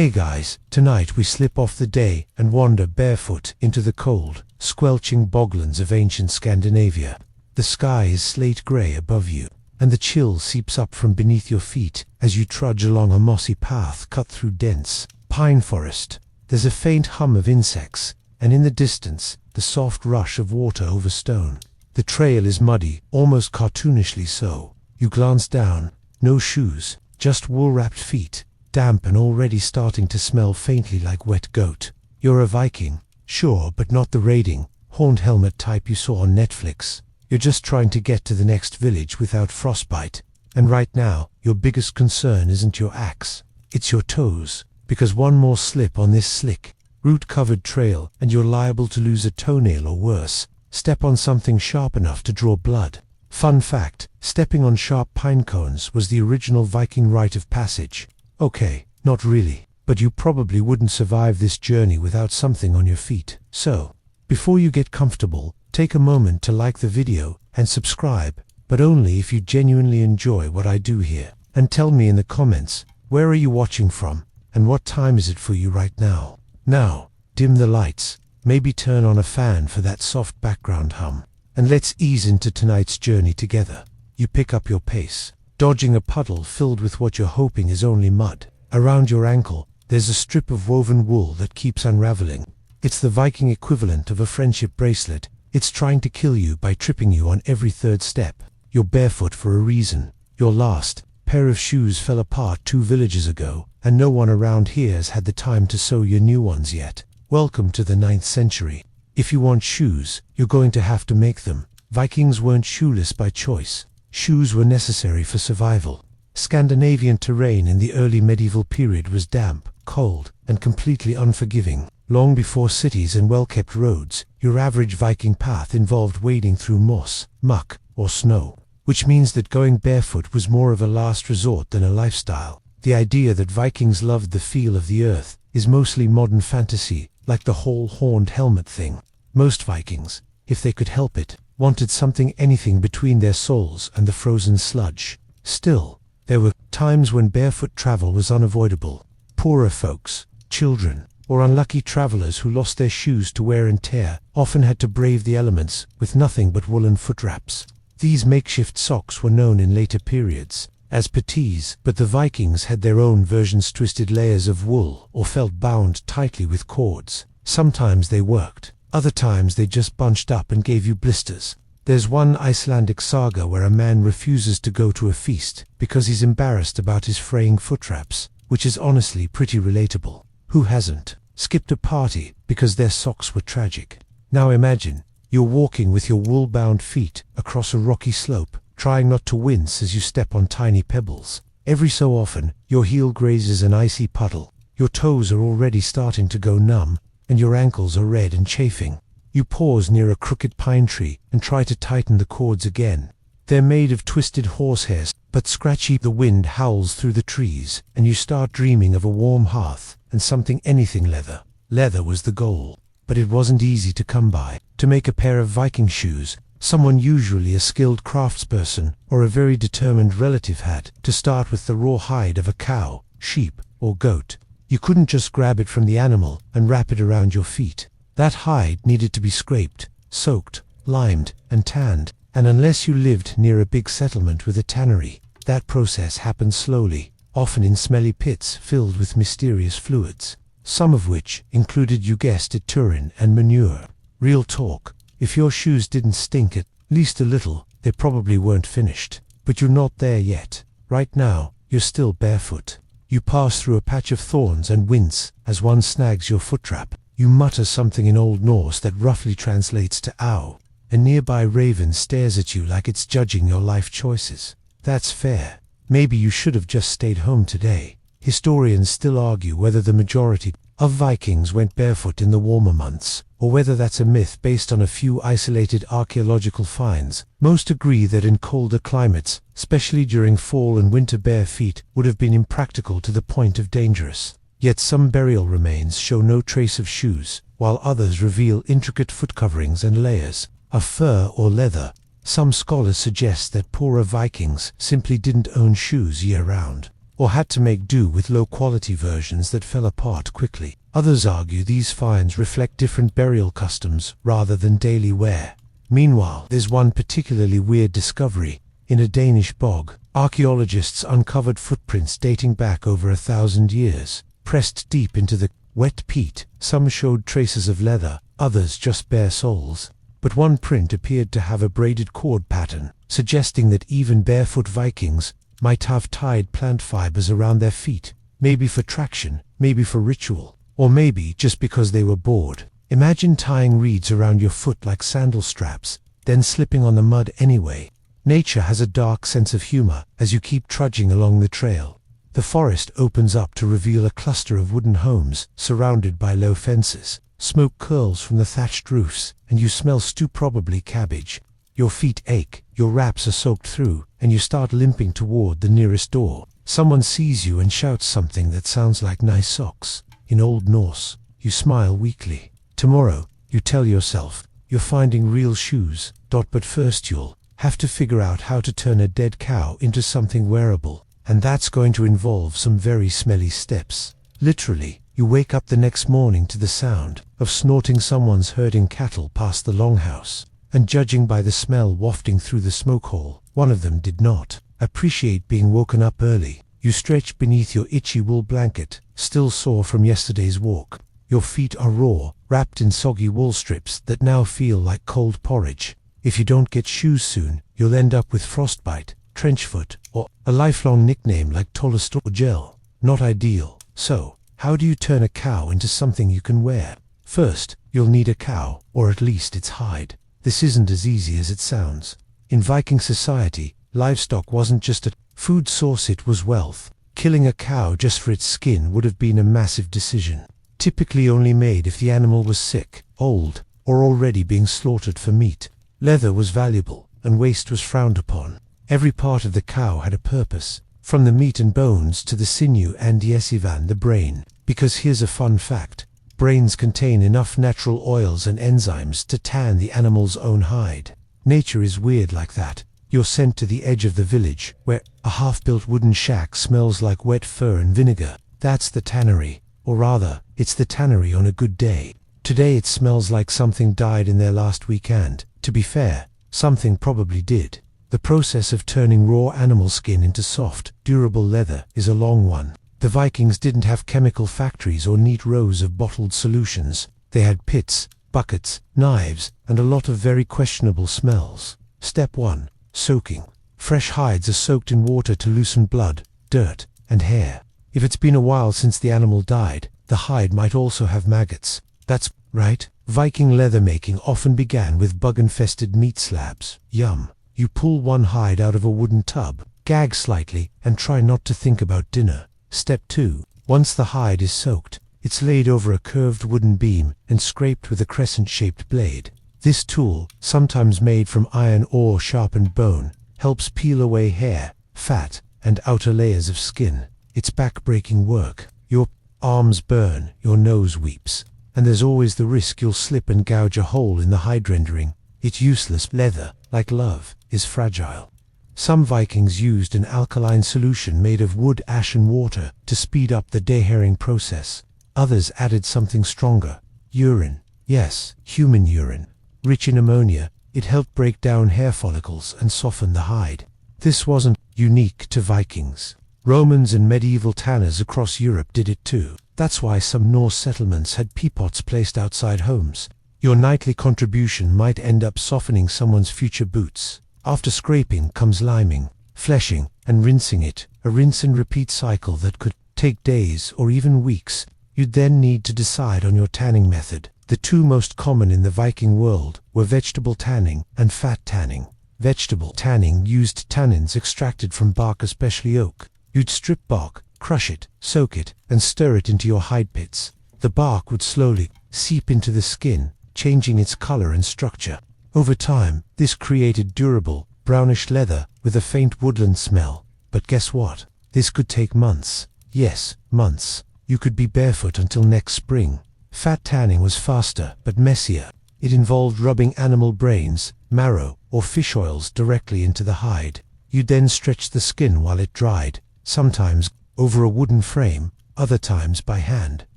Hey guys, tonight we slip off the day and wander barefoot into the cold, squelching boglands of ancient Scandinavia. The sky is slate grey above you, and the chill seeps up from beneath your feet as you trudge along a mossy path cut through dense pine forest. There's a faint hum of insects, and in the distance, the soft rush of water over stone. The trail is muddy, almost cartoonishly so. You glance down, no shoes, just wool-wrapped feet, damp and already starting to smell faintly like wet goat. You're a Viking, sure, but not the raiding, horned helmet type you saw on Netflix. You're just trying to get to the next village without frostbite. And right now, your biggest concern isn't your axe, it's your toes. Because one more slip on this slick, root-covered trail and you're liable to lose a toenail or worse. Step on something sharp enough to draw blood. Fun fact, stepping on sharp pine cones was the original Viking rite of passage. Okay, not really, but you probably wouldn't survive this journey without something on your feet. So, before you get comfortable, take a moment to like the video and subscribe, but only if you genuinely enjoy what I do here. And tell me in the comments, where are you watching from, and what time is it for you right now? Now, dim the lights, maybe turn on a fan for that soft background hum, and let's ease into tonight's journey together. You pick up your pace, dodging a puddle filled with what you're hoping is only mud. Around your ankle, there's a strip of woven wool that keeps unraveling. It's the Viking equivalent of a friendship bracelet. It's trying to kill you by tripping you on every third step. You're barefoot for a reason. Your last pair of shoes fell apart 2 villages ago, and no one around here has had the time to sew your new ones yet. Welcome to the 9th century. If you want shoes, you're going to have to make them. Vikings weren't shoeless by choice. Shoes were necessary for survival. Scandinavian terrain in the early medieval period was damp, cold, and completely unforgiving. Long before cities and well-kept roads, your average Viking path involved wading through moss, muck, or snow, which means that going barefoot was more of a last resort than a lifestyle. The idea that Vikings loved the feel of the earth is mostly modern fantasy, like the whole horned helmet thing. Most Vikings, if they could help it, wanted anything between their soles and the frozen sludge. Still, there were times when barefoot travel was unavoidable. Poorer folks, children, or unlucky travelers who lost their shoes to wear and tear often had to brave the elements with nothing but woolen foot wraps. These makeshift socks were known in later periods as puttees, but the Vikings had their own versions, twisted layers of wool or felt bound tightly with cords. Sometimes they worked, other times they just bunched up and gave you blisters. There's one Icelandic saga where a man refuses to go to a feast because he's embarrassed about his fraying foot wraps, which is honestly pretty relatable. Who hasn't skipped a party because their socks were tragic? Now imagine, you're walking with your wool-bound feet across a rocky slope, trying not to wince as you step on tiny pebbles. Every so often, your heel grazes an icy puddle. Your toes are already starting to go numb, and your ankles are red and chafing. You pause near a crooked pine tree and try to tighten the cords again. They're made of twisted horsehairs, but scratchy. The wind howls through the trees, and you start dreaming of a warm hearth and anything leather. Leather was the goal, but it wasn't easy to come by. To make a pair of Viking shoes, someone, usually a skilled craftsperson or a very determined relative, had to start with the raw hide of a cow, sheep, or goat. You couldn't just grab it from the animal and wrap it around your feet. That hide needed to be scraped, soaked, limed, and tanned, and unless you lived near a big settlement with a tannery, that process happened slowly, often in smelly pits filled with mysterious fluids, some of which included, you guessed it, urine and manure. Real talk, if your shoes didn't stink at least a little, they probably weren't finished. But you're not there yet. Right now, you're still barefoot. You pass through a patch of thorns and wince as one snags your foot wrap. You mutter something in Old Norse that roughly translates to "ow." A nearby raven stares at you like it's judging your life choices. That's fair. Maybe you should have just stayed home today. Historians still argue whether the majority of Vikings went barefoot in the warmer months, or whether that's a myth based on a few isolated archaeological finds. Most agree that in colder climates, especially during fall and winter, bare feet would have been impractical to the point of dangerous. Yet some burial remains show no trace of shoes, while others reveal intricate foot coverings and layers of fur or leather. Some scholars suggest that poorer Vikings simply didn't own shoes year-round, or had to make do with low-quality versions that fell apart quickly. Others argue these finds reflect different burial customs rather than daily wear. Meanwhile, there's one particularly weird discovery. In a Danish bog, archaeologists uncovered footprints dating back over 1,000 years. Pressed deep into the wet peat, some showed traces of leather, others just bare soles. But one print appeared to have a braided cord pattern, suggesting that even barefoot Vikings might have tied plant fibers around their feet, maybe for traction, maybe for ritual, or maybe just because they were bored. Imagine tying reeds around your foot like sandal straps, then slipping on the mud anyway. Nature has a dark sense of humor as you keep trudging along the trail. The forest opens up to reveal a cluster of wooden homes surrounded by low fences. Smoke curls from the thatched roofs, and you smell stew, probably cabbage. Your feet ache, your wraps are soaked through, and you start limping toward the nearest door. Someone sees you and shouts something that sounds like "nice socks" in Old Norse. You smile weakly. Tomorrow, you tell yourself, you're finding real shoes. But first you'll have to figure out how to turn a dead cow into something wearable, and that's going to involve some very smelly steps. Literally. You wake up the next morning to the sound of snorting someone's herding cattle past the longhouse, and judging by the smell wafting through the smoke hole, one of them did not appreciate being woken up early. You stretch beneath your itchy wool blanket, still sore from yesterday's walk. Your feet are raw, wrapped in soggy wool strips that now feel like cold porridge. If you don't get shoes soon, you'll end up with frostbite, trenchfoot, or a lifelong nickname like Tolstoy gel. Not ideal. So, how do you turn a cow into something you can wear? First, you'll need a cow, or at least its hide. This isn't as easy as it sounds. In Viking society, livestock wasn't just a food source, it was wealth. Killing a cow just for its skin would have been a massive decision, typically only made if the animal was sick, old, or already being slaughtered for meat. Leather was valuable, and waste was frowned upon. Every part of the cow had a purpose, from the meat and bones to the sinew and the brain. Because here's a fun fact: brains contain enough natural oils and enzymes to tan the animal's own hide. Nature is weird like that. You're sent to the edge of the village, where a half-built wooden shack smells like wet fur and vinegar. That's the tannery, or rather, it's the tannery on a good day. Today it smells like something died in there last weekend. To be fair, something probably did. The process of turning raw animal skin into soft, durable leather is a long one. The Vikings didn't have chemical factories or neat rows of bottled solutions. They had pits, buckets, knives, and a lot of very questionable smells. Step 1. Soaking. Fresh hides are soaked in water to loosen blood, dirt, and hair. If it's been a while since the animal died, the hide might also have maggots. That's right. Viking leather making often began with bug-infested meat slabs. Yum. You pull one hide out of a wooden tub, gag slightly, and try not to think about dinner. Step 2. Once the hide is soaked, it's laid over a curved wooden beam and scraped with a crescent-shaped blade. This tool, sometimes made from iron or sharpened bone, helps peel away hair, fat, and outer layers of skin. It's back-breaking work. Your arms burn, your nose weeps, and there's always the risk you'll slip and gouge a hole in the hide rendering. It's useless. Leather, like love, is fragile. Some Vikings used an alkaline solution made of wood, ash, and water to speed up the dehairing process. Others added something stronger: urine. Yes, human urine. Rich in ammonia, it helped break down hair follicles and soften the hide. This wasn't unique to Vikings. Romans and medieval tanners across Europe did it too. That's why some Norse settlements had peapots placed outside homes. Your nightly contribution might end up softening someone's future boots. After scraping comes liming, fleshing, and rinsing it, a rinse and repeat cycle that could take days or even weeks. You'd then need to decide on your tanning method. The two most common in the Viking world were vegetable tanning and fat tanning. Vegetable tanning used tannins extracted from bark, especially oak. You'd strip bark, crush it, soak it, and stir it into your hide pits. The bark would slowly seep into the skin, changing its color and structure. Over time, this created durable, brownish leather with a faint woodland smell. But guess what? This could take months. Yes, months. You could be barefoot until next spring. Fat tanning was faster, but messier. It involved rubbing animal brains, marrow, or fish oils directly into the hide. You'd then stretch the skin while it dried, sometimes over a wooden frame, other times by hand.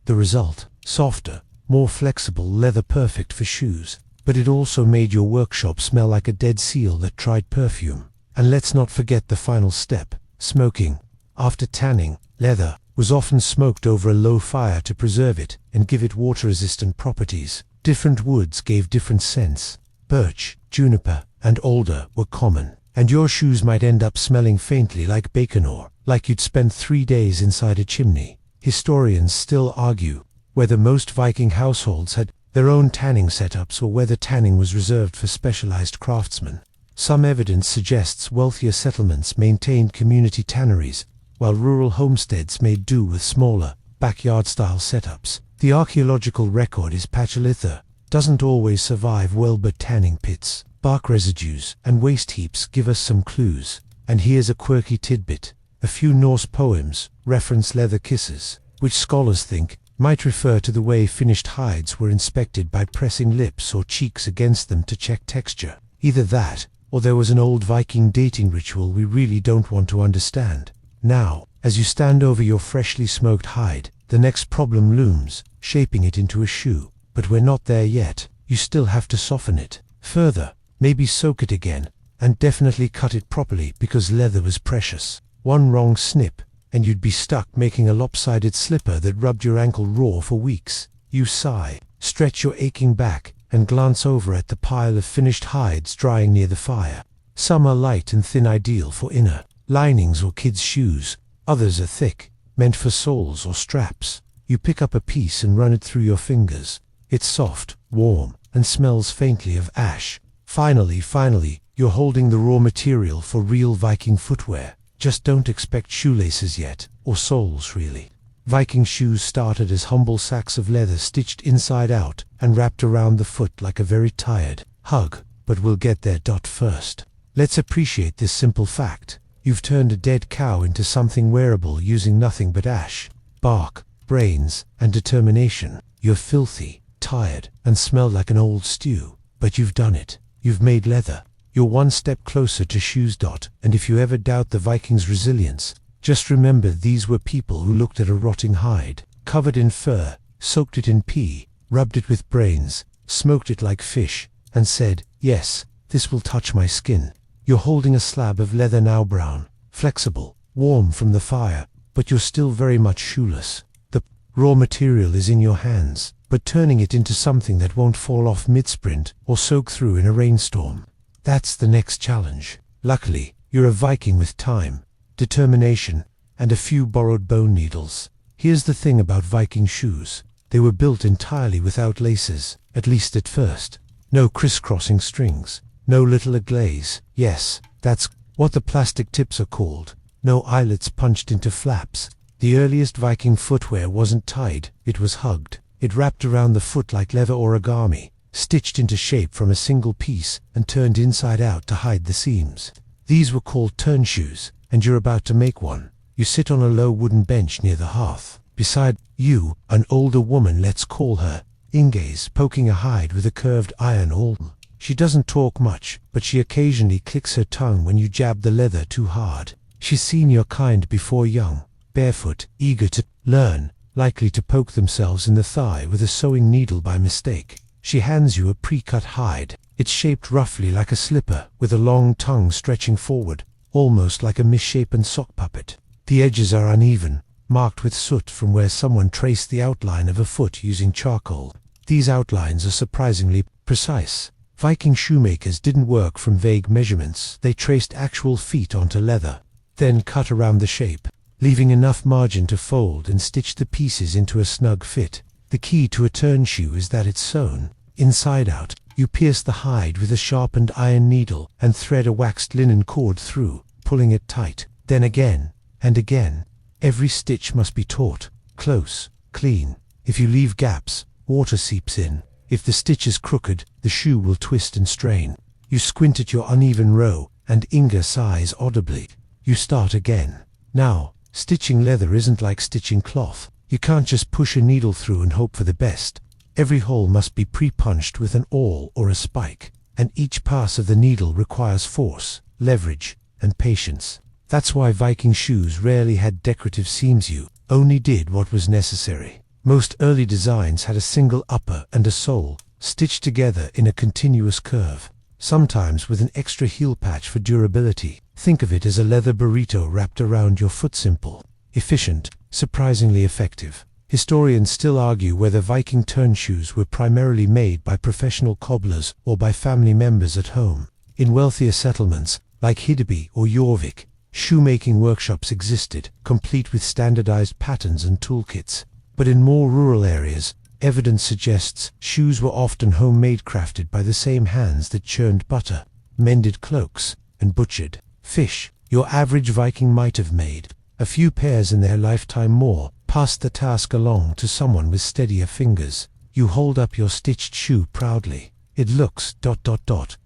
The result: softer, more flexible leather, perfect for shoes. But it also made your workshop smell like a dead seal that tried perfume. And let's not forget the final step: smoking. After tanning, leather was often smoked over a low fire to preserve it and give it water-resistant properties. Different woods gave different scents. Birch, juniper, and alder were common, and your shoes might end up smelling faintly like bacon or like you'd spent 3 days inside a chimney. Historians still argue whether most Viking households had their own tanning setups or whether tanning was reserved for specialized craftsmen. Some evidence suggests wealthier settlements maintained community tanneries, while rural homesteads made do with smaller, backyard-style setups. The archaeological record is Pachyllither doesn't always survive well, but tanning pits, bark residues, and waste heaps give us some clues. And here's a quirky tidbit: a few Norse poems reference leather kisses, which scholars think might refer to the way finished hides were inspected by pressing lips or cheeks against them to check texture. Either that, or there was an old Viking dating ritual we really don't want to understand. Now, as you stand over your freshly smoked hide, the next problem looms: shaping it into a shoe. But we're not there yet. You still have to soften it further, maybe soak it again, and definitely cut it properly, because leather was precious. One wrong snip, and you'd be stuck making a lopsided slipper that rubbed your ankle raw for weeks. You sigh, stretch your aching back, and glance over at the pile of finished hides drying near the fire. Some are light and thin, ideal for inner linings or kids' shoes. Others are thick, meant for soles or straps. You pick up a piece and run it through your fingers. It's soft, warm, and smells faintly of ash. Finally, you're holding the raw material for real Viking footwear. Just don't expect shoelaces yet, or soles really. Viking shoes started as humble sacks of leather stitched inside out and wrapped around the foot like a very tired hug. But we'll get there. First, let's appreciate this simple fact: you've turned a dead cow into something wearable using nothing but ash, bark, brains, and determination. You're filthy, tired, and smell like an old stew, but you've done it. You've made leather. You're one step closer to shoes. And if you ever doubt the Vikings' resilience, just remember these were people who looked at a rotting hide, covered in fur, soaked it in pee, rubbed it with brains, smoked it like fish, and said, "Yes, this will touch my skin." You're holding a slab of leather now, brown, flexible, warm from the fire, but you're still very much shoeless. The raw material is in your hands, but turning it into something that won't fall off mid-sprint or soak through in a rainstorm, that's the next challenge. Luckily, you're a Viking with time, determination, and a few borrowed bone needles. Here's the thing about Viking shoes: they were built entirely without laces, at least at first. No crisscrossing strings, no little aglaze. Yes, that's what the plastic tips are called. No eyelets punched into flaps. The earliest Viking footwear wasn't tied, it was hugged. It wrapped around the foot like leather origami, stitched into shape from a single piece and turned inside out to hide the seams. These were called turn shoes, and you're about to make one. You sit on a low wooden bench near the hearth. Beside you, an older woman, let's call her Inge's, poking a hide with a curved iron awl. She doesn't talk much, but she occasionally clicks her tongue when you jab the leather too hard. She's seen your kind before, young, barefoot, eager to learn, likely to poke themselves in the thigh with a sewing needle by mistake. She hands you a pre-cut hide. It's shaped roughly like a slipper, with a long tongue stretching forward, almost like a misshapen sock puppet. The edges are uneven, marked with soot from where someone traced the outline of a foot using charcoal. These outlines are surprisingly precise. Viking shoemakers didn't work from vague measurements. They traced actual feet onto leather, then cut around the shape, leaving enough margin to fold and stitch the pieces into a snug fit. The key to a turn shoe is that it's sewn inside out. You pierce the hide with a sharpened iron needle and thread a waxed linen cord through, pulling it tight. Then again and again. Every stitch must be taut, close, clean. If you leave gaps, water seeps in. If the stitch is crooked, the shoe will twist and strain. You squint at your uneven row, and Inga sighs audibly. You start again. Now, stitching leather isn't like stitching cloth. You can't just push a needle through and hope for the best. Every hole must be pre-punched with an awl or a spike, and each pass of the needle requires force, leverage, and patience. That's why Viking shoes rarely had decorative seams. You only did what was necessary. Most early designs had a single upper and a sole, stitched together in a continuous curve, sometimes with an extra heel patch for durability. Think of it as a leather burrito wrapped around your foot. Simple, efficient, surprisingly effective. Historians still argue whether Viking turn shoes were primarily made by professional cobblers or by family members at home. In wealthier settlements, like Hiddeby or Jorvik, shoemaking workshops existed, complete with standardized patterns and toolkits. But in more rural areas, evidence suggests shoes were often homemade, crafted by the same hands that churned butter, mended cloaks, and butchered fish. Your average Viking might have made a few pairs in their lifetime. More passed the task along to someone with steadier fingers. You hold up your stitched shoe proudly. It looks ...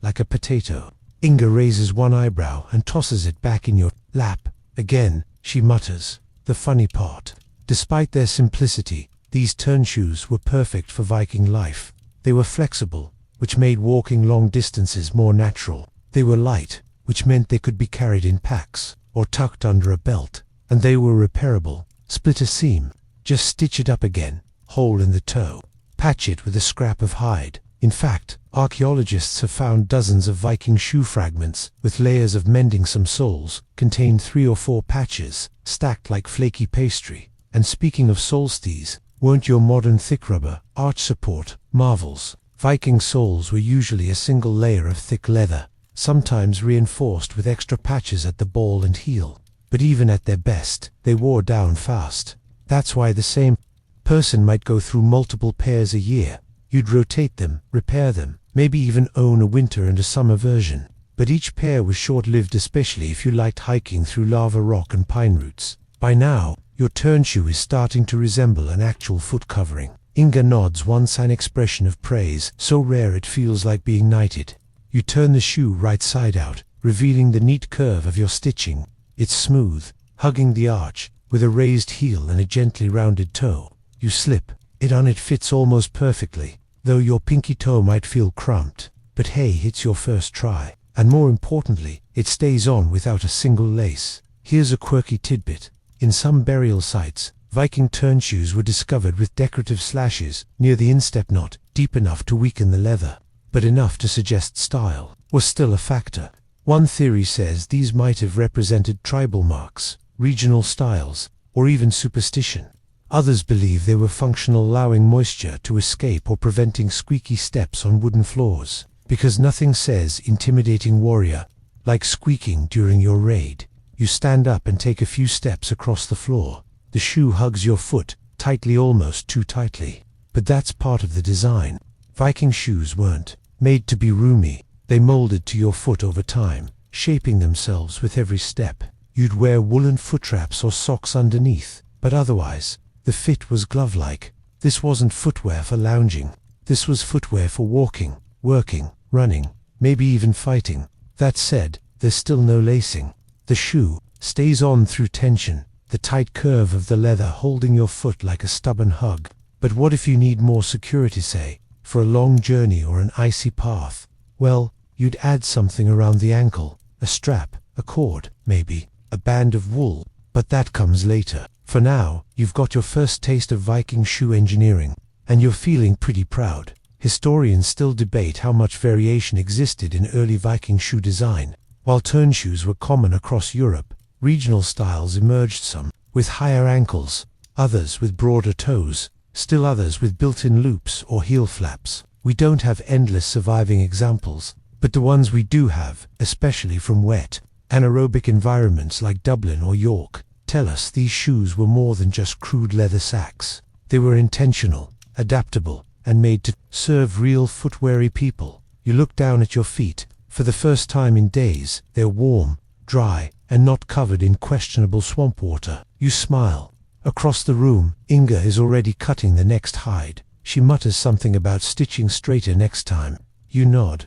like a potato. Inga raises one eyebrow and tosses it back in your lap. Again, she mutters. The funny part, despite their simplicity, these turn shoes were perfect for Viking life. They were flexible, which made walking long distances more natural. They were light, which meant they could be carried in packs or tucked under a belt. And they were repairable. Split a seam, just stitch it up again, hole in the toe, patch it with a scrap of hide. In fact, archaeologists have found dozens of Viking shoe fragments with layers of mending. Some soles contained 3 or 4 patches, stacked like flaky pastry. And speaking of soles, these weren't your modern thick rubber, arch support marvels. Viking soles were usually a single layer of thick leather, sometimes reinforced with extra patches at the ball and heel. But even at their best, they wore down fast. That's why the same person might go through multiple pairs a year. You'd rotate them, repair them, maybe even own a winter and a summer version. But each pair was short-lived, especially if you liked hiking through lava rock and pine roots. By now, your turn shoe is starting to resemble an actual foot covering. Inga nods, once an expression of praise, so rare it feels like being knighted. You turn the shoe right side out, revealing the neat curve of your stitching. It's smooth, hugging the arch, with a raised heel and a gently rounded toe. You slip it on, it fits almost perfectly, though your pinky toe might feel cramped. But hey, it's your first try. And more importantly, it stays on without a single lace. Here's a quirky tidbit. In some burial sites, Viking turn shoes were discovered with decorative slashes near the instep, not deep enough to weaken the leather, but enough to suggest style was still a factor. One theory says these might have represented tribal marks, regional styles, or even superstition. Others believe they were functional, allowing moisture to escape or preventing squeaky steps on wooden floors. Because nothing says intimidating warrior like squeaking during your raid. You stand up and take a few steps across the floor. The shoe hugs your foot, tightly, almost too tightly. But that's part of the design. Viking shoes weren't made to be roomy. They molded to your foot over time, shaping themselves with every step. You'd wear woolen foot traps or socks underneath, but otherwise, the fit was glove-like. This wasn't footwear for lounging. This was footwear for walking, working, running, maybe even fighting. That said, there's still no lacing. The shoe stays on through tension, the tight curve of the leather holding your foot like a stubborn hug. But what if you need more security, say, for a long journey or an icy path? Well, you'd add something around the ankle, a strap, a cord, maybe, a band of wool. But that comes later. For now, you've got your first taste of Viking shoe engineering, and you're feeling pretty proud. Historians still debate how much variation existed in early Viking shoe design. While turn shoes were common across Europe, regional styles emerged, some with higher ankles, others with broader toes, still others with built-in loops or heel flaps. We don't have endless surviving examples, but the ones we do have, especially from wet, anaerobic environments like Dublin or York, tell us these shoes were more than just crude leather sacks. They were intentional, adaptable, and made to serve real foot-weary people. You look down at your feet. For the first time in days, they're warm, dry, and not covered in questionable swamp water. You smile. Across the room, Inga is already cutting the next hide. She mutters something about stitching straighter next time. You nod.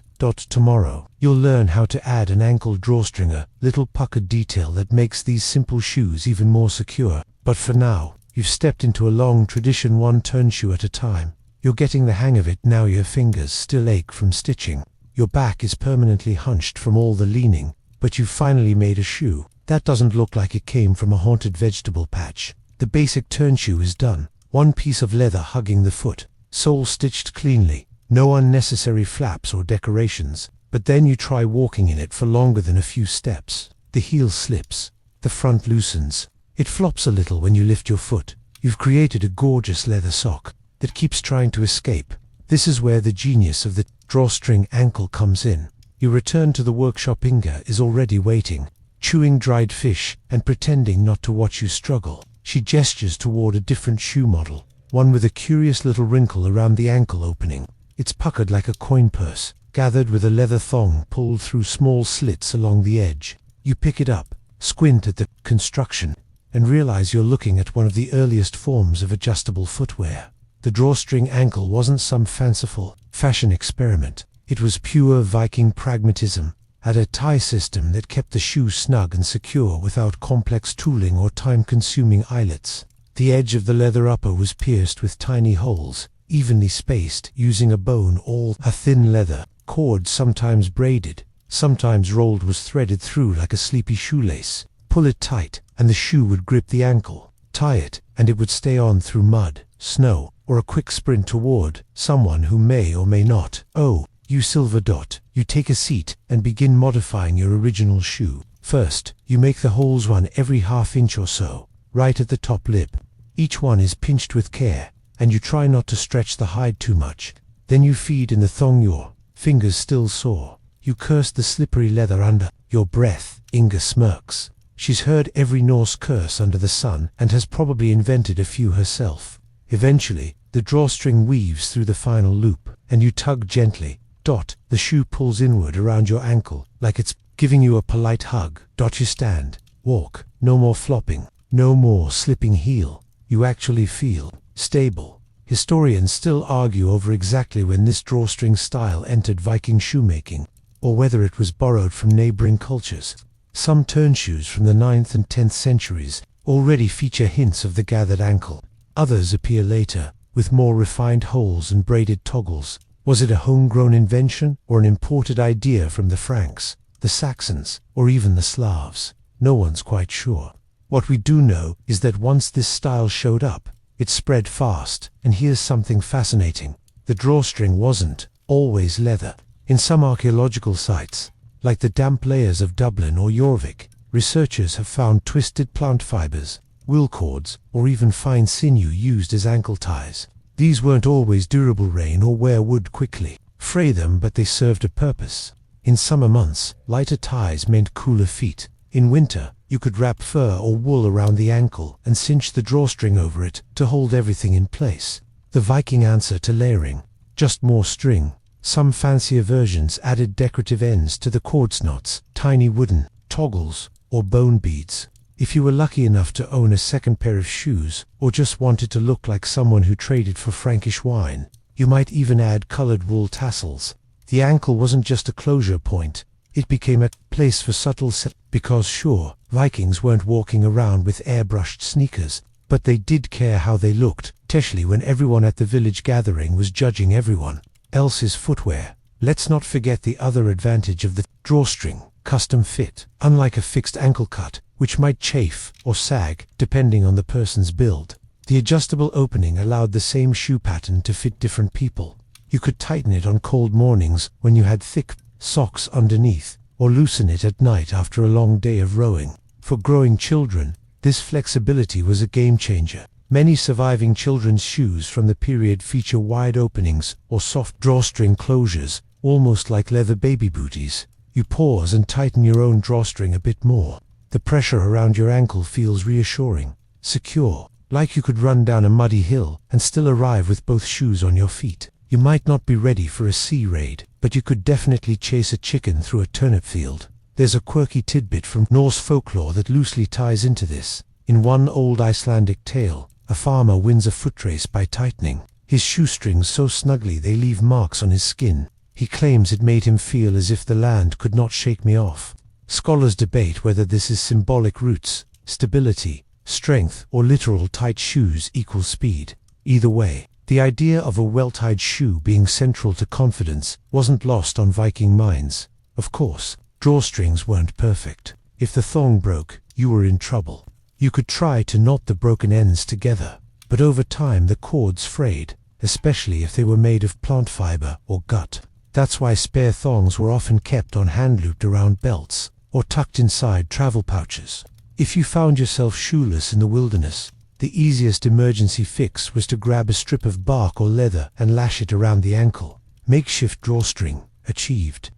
Tomorrow, you'll learn how to add an ankle drawstring, a little puckered detail that makes these simple shoes even more secure. But for now, you've stepped into a long tradition, one turn shoe at a time. You're getting the hang of it now. Your fingers still ache from stitching. Your back is permanently hunched from all the leaning, but you've finally made a shoe That doesn't look like it came from a haunted vegetable patch. The basic turn shoe is done. One piece of leather hugging the foot, sole stitched cleanly, no unnecessary flaps or decorations. But then you try walking in it for longer than a few steps. The heel slips, the front loosens. It flops a little when you lift your foot. You've created a gorgeous leather sock that keeps trying to escape. This is where the genius of the drawstring ankle comes in. You return to the workshop. Inga is already waiting, chewing dried fish and pretending not to watch you struggle. She gestures toward a different shoe model, one with a curious little wrinkle around the ankle opening. It's puckered like a coin purse, gathered with a leather thong pulled through small slits along the edge. You pick it up, squint at the construction, and realize you're looking at one of the earliest forms of adjustable footwear. The drawstring ankle wasn't some fanciful fashion experiment. It was pure Viking pragmatism, had a tie system that kept the shoe snug and secure without complex tooling or time-consuming eyelets. The edge of the leather upper was pierced with tiny holes, evenly spaced using a bone or a thin leather cord, sometimes braided, sometimes rolled, was threaded through like a sleepy shoelace. Pull it tight, and the shoe would grip the ankle. Tie it, and it would stay on through mud, snow, or a quick sprint toward someone who may or may not. Oh, you silver dot. You take a seat and begin modifying your original shoe. First, you make the holes run every half inch or so, right at the top lip. Each one is pinched with care, and you try not to stretch the hide too much. Then you feed in the thong, your fingers still sore. You curse the slippery leather under your breath. Inga smirks. She's heard every Norse curse under the sun and has probably invented a few herself. Eventually, the drawstring weaves through the final loop, and you tug gently. Dot, the shoe pulls inward around your ankle, like it's giving you a polite hug. Dot, you stand, walk, no more flopping, no more slipping heel. You actually feel stable. Historians still argue over exactly when this drawstring style entered Viking shoemaking, or whether it was borrowed from neighboring cultures. Some turn shoes from the 9th and 10th centuries already feature hints of the gathered ankle. Others appear later, with more refined holes and braided toggles. Was it a homegrown invention, or an imported idea from the Franks, the Saxons, or even the Slavs? No one's quite sure. What we do know is that once this style showed up, it spread fast. And here's something fascinating. The drawstring wasn't always leather. In some archaeological sites, like the damp layers of Dublin or Jorvik, researchers have found twisted plant fibers, wool cords, or even fine sinew used as ankle ties. These weren't always durable. Rain or wear would quickly fray them, but they served a purpose. In summer months, lighter ties meant cooler feet. In winter, you could wrap fur or wool around the ankle and cinch the drawstring over it to hold everything in place. The Viking answer to layering: just more string. Some fancier versions added decorative ends to the cord knots, tiny wooden toggles, or bone beads. If you were lucky enough to own a second pair of shoes, or just wanted to look like someone who traded for Frankish wine, you might even add colored wool tassels. The ankle wasn't just a closure point, it became a place for subtle because sure, Vikings weren't walking around with airbrushed sneakers, but they did care how they looked, especially when everyone at the village gathering was judging everyone else's footwear. Let's not forget the other advantage of the drawstring: custom fit. Unlike a fixed ankle cut, which might chafe or sag depending on the person's build, the adjustable opening allowed the same shoe pattern to fit different people. You could tighten it on cold mornings when you had thick socks underneath, or loosen it at night after a long day of rowing. For growing children, this flexibility was a game changer. Many surviving children's shoes from the period feature wide openings or soft drawstring closures, almost like leather baby booties. You pause and tighten your own drawstring a bit more. The pressure around your ankle feels reassuring, secure, like you could run down a muddy hill and still arrive with both shoes on your feet. You might not be ready for a sea raid, but you could definitely chase a chicken through a turnip field. There's a quirky tidbit from Norse folklore that loosely ties into this. In one old Icelandic tale, a farmer wins a foot race by tightening his shoestrings so snugly they leave marks on his skin. He claims it made him feel as if the land could not shake me off. Scholars debate whether this is symbolic roots, stability, strength, or literal tight shoes equal speed. Either way, the idea of a well-tied shoe being central to confidence wasn't lost on Viking minds. Of course, drawstrings weren't perfect. If the thong broke, you were in trouble. You could try to knot the broken ends together, but over time the cords frayed, especially if they were made of plant fiber or gut. That's why spare thongs were often kept on hand-looped around belts, or tucked inside travel pouches. If you found yourself shoeless in the wilderness, the easiest emergency fix was to grab a strip of bark or leather and lash it around the ankle. Makeshift drawstring achieved.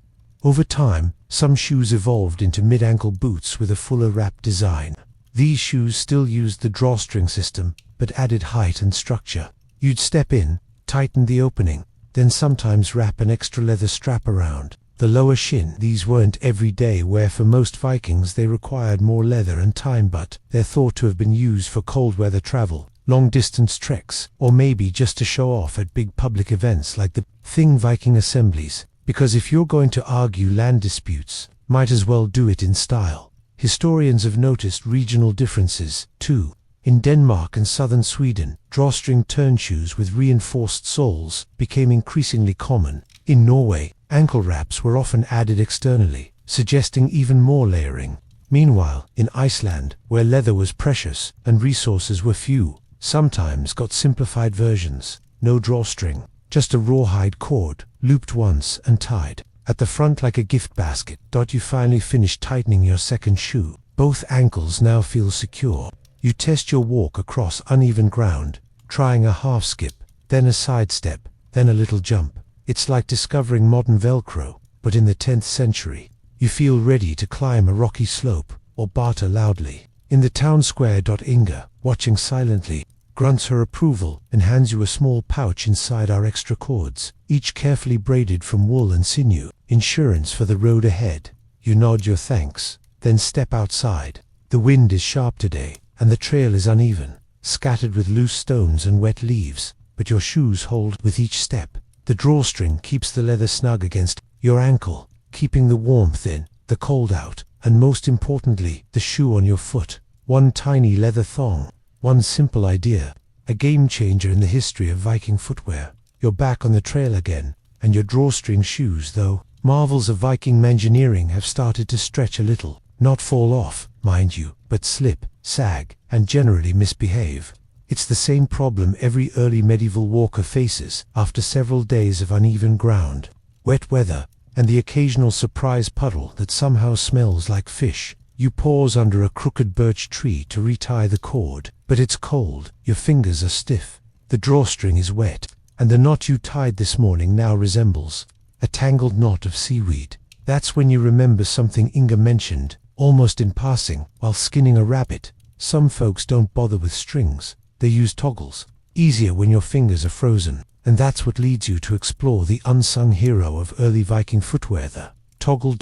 Over time, some shoes evolved into mid-ankle boots with a fuller wrap design. These shoes still used the drawstring system, but added height and structure. You'd step in, tighten the opening, then sometimes wrap an extra leather strap around the lower shin. These weren't everyday wear for most Vikings. They required more leather and time, but they're thought to have been used for cold weather travel, long-distance treks, or maybe just to show off at big public events like the Viking assemblies. Because if you're going to argue land disputes, might as well do it in style. Historians have noticed regional differences, too. In Denmark and southern Sweden, drawstring turnshoes with reinforced soles became increasingly common. In Norway, ankle wraps were often added externally, suggesting even more layering. Meanwhile, in Iceland, where leather was precious and resources were few, sometimes got simplified versions. No drawstring, just a rawhide cord, looped once and tied at the front like a gift basket. You finally finish tightening your second shoe. Both ankles now feel secure. You test your walk across uneven ground, trying a half skip, then a sidestep, then a little jump. It's like discovering modern Velcro, but in the 10th century. You feel ready to climb a rocky slope, or barter loudly. In the town square, Inga, watching silently, grunts her approval and hands you a small pouch inside our extra cords, each carefully braided from wool and sinew. Insurance for the road ahead. You nod your thanks, then step outside. The wind is sharp today, and the trail is uneven, scattered with loose stones and wet leaves, but your shoes hold with each step. The drawstring keeps the leather snug against your ankle, keeping the warmth in, the cold out, and most importantly, the shoe on your foot. One tiny leather thong, one simple idea, a game changer in the history of Viking footwear. You're back on the trail again, and your drawstring shoes, though marvels of Viking engineering, have started to stretch a little, not fall off, mind you, but slip, sag, and generally misbehave. It's the same problem every early medieval walker faces after several days of uneven ground, wet weather, and the occasional surprise puddle that somehow smells like fish. You pause under a crooked birch tree to retie the cord, but it's cold, your fingers are stiff, the drawstring is wet, and the knot you tied this morning now resembles a tangled knot of seaweed. That's when you remember something Inga mentioned, almost in passing, while skinning a rabbit. Some folks don't bother with strings, they use toggles. Easier when your fingers are frozen, and that's what leads you to explore the unsung hero of early Viking footwear, the toggle.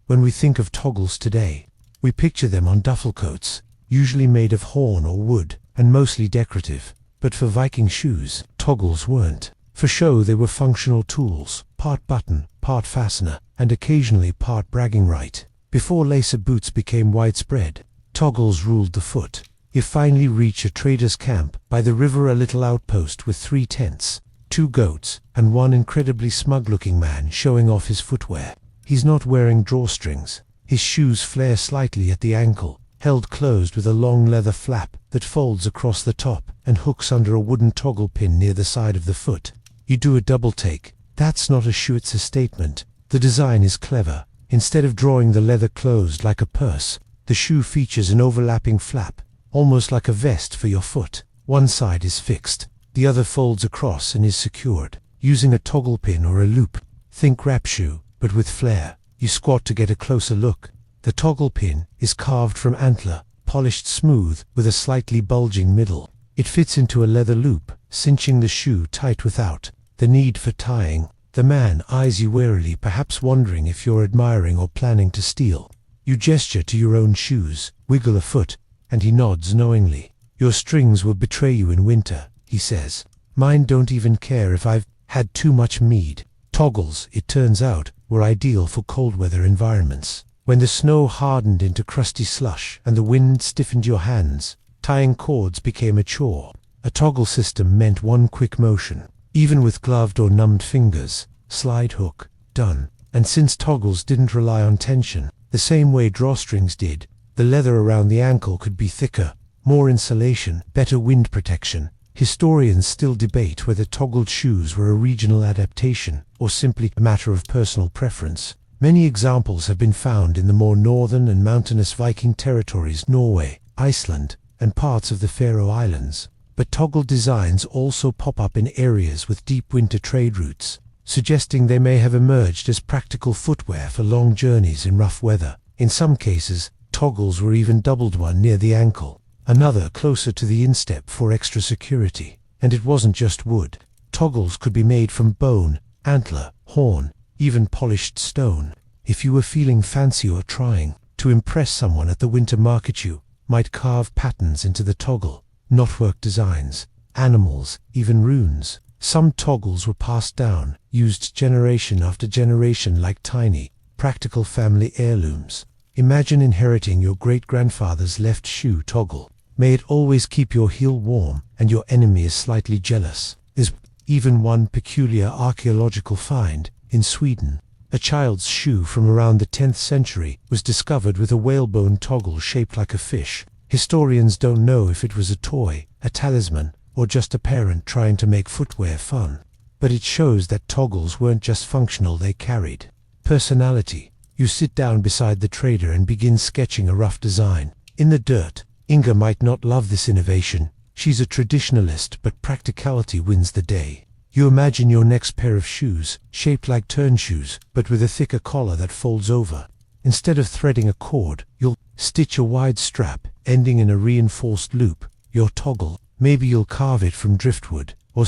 When we think of toggles today, we picture them on duffel coats, usually made of horn or wood, and mostly decorative. But for Viking shoes, toggles weren't. For show, they were functional tools, part button, part fastener, and occasionally part bragging right. Before lacer boots became widespread, toggles ruled the foot. You finally reach a trader's camp by the river, a little outpost with 3 tents, 2 goats, and one incredibly smug-looking man showing off his footwear. He's not wearing drawstrings. His shoes flare slightly at the ankle, held closed with a long leather flap that folds across the top and hooks under a wooden toggle pin near the side of the foot. You do a double take. That's not a shoe, it's a statement. The design is clever. Instead of drawing the leather closed like a purse, the shoe features an overlapping flap, almost like a vest for your foot. One side is fixed, the other folds across and is secured, using a toggle pin or a loop. Think wrap shoe, but with flair. You squat to get a closer look. The toggle pin is carved from antler, polished smooth with a slightly bulging middle. It fits into a leather loop, cinching the shoe tight without the need for tying. The man eyes you warily, perhaps wondering if you're admiring or planning to steal. You gesture to your own shoes, wiggle a foot, and he nods knowingly. Your strings will betray you in winter, he says. Mine don't even care if I've had too much mead. Toggles, it turns out, were ideal for cold weather environments. When the snow hardened into crusty slush and the wind stiffened your hands, tying cords became a chore. A toggle system meant one quick motion. Even with gloved or numbed fingers, slide hook, done. And since toggles didn't rely on tension, the the same way drawstrings did. The leather around the ankle could be thicker, more insulation, better wind protection. Historians still debate whether toggled shoes were a regional adaptation or simply a matter of personal preference. Many examples have been found in the more northern and mountainous Viking territories, Norway, Iceland, and parts of the Faroe Islands. But toggled designs also pop up in areas with deep winter trade routes, suggesting they may have emerged as practical footwear for long journeys in rough weather. In some cases, toggles were even doubled, one near the ankle, another closer to the instep for extra security. And it wasn't just wood. Toggles could be made from bone, antler, horn, even polished stone. If you were feeling fancy or trying to impress someone at the winter market, you might carve patterns into the toggle, knotwork designs, animals, even runes. Some toggles were passed down, used generation after generation like tiny, practical family heirlooms. Imagine inheriting your great-grandfather's left shoe toggle. May it always keep your heel warm, and your enemy is slightly jealous. There's even one peculiar archaeological find in Sweden. A child's shoe from around the 10th century was discovered with a whalebone toggle shaped like a fish. Historians don't know if it was a toy, a talisman, or just a parent trying to make footwear fun. But it shows that toggles weren't just functional, they carried personality. You sit down beside the trader and begin sketching a rough design. In the dirt. Inga might not love this innovation. She's a traditionalist, but practicality wins the day. You imagine your next pair of shoes, shaped like turn shoes, but with a thicker collar that folds over. Instead of threading a cord, you'll stitch a wide strap, ending in a reinforced loop. Your toggle. Maybe you'll carve it from driftwood, or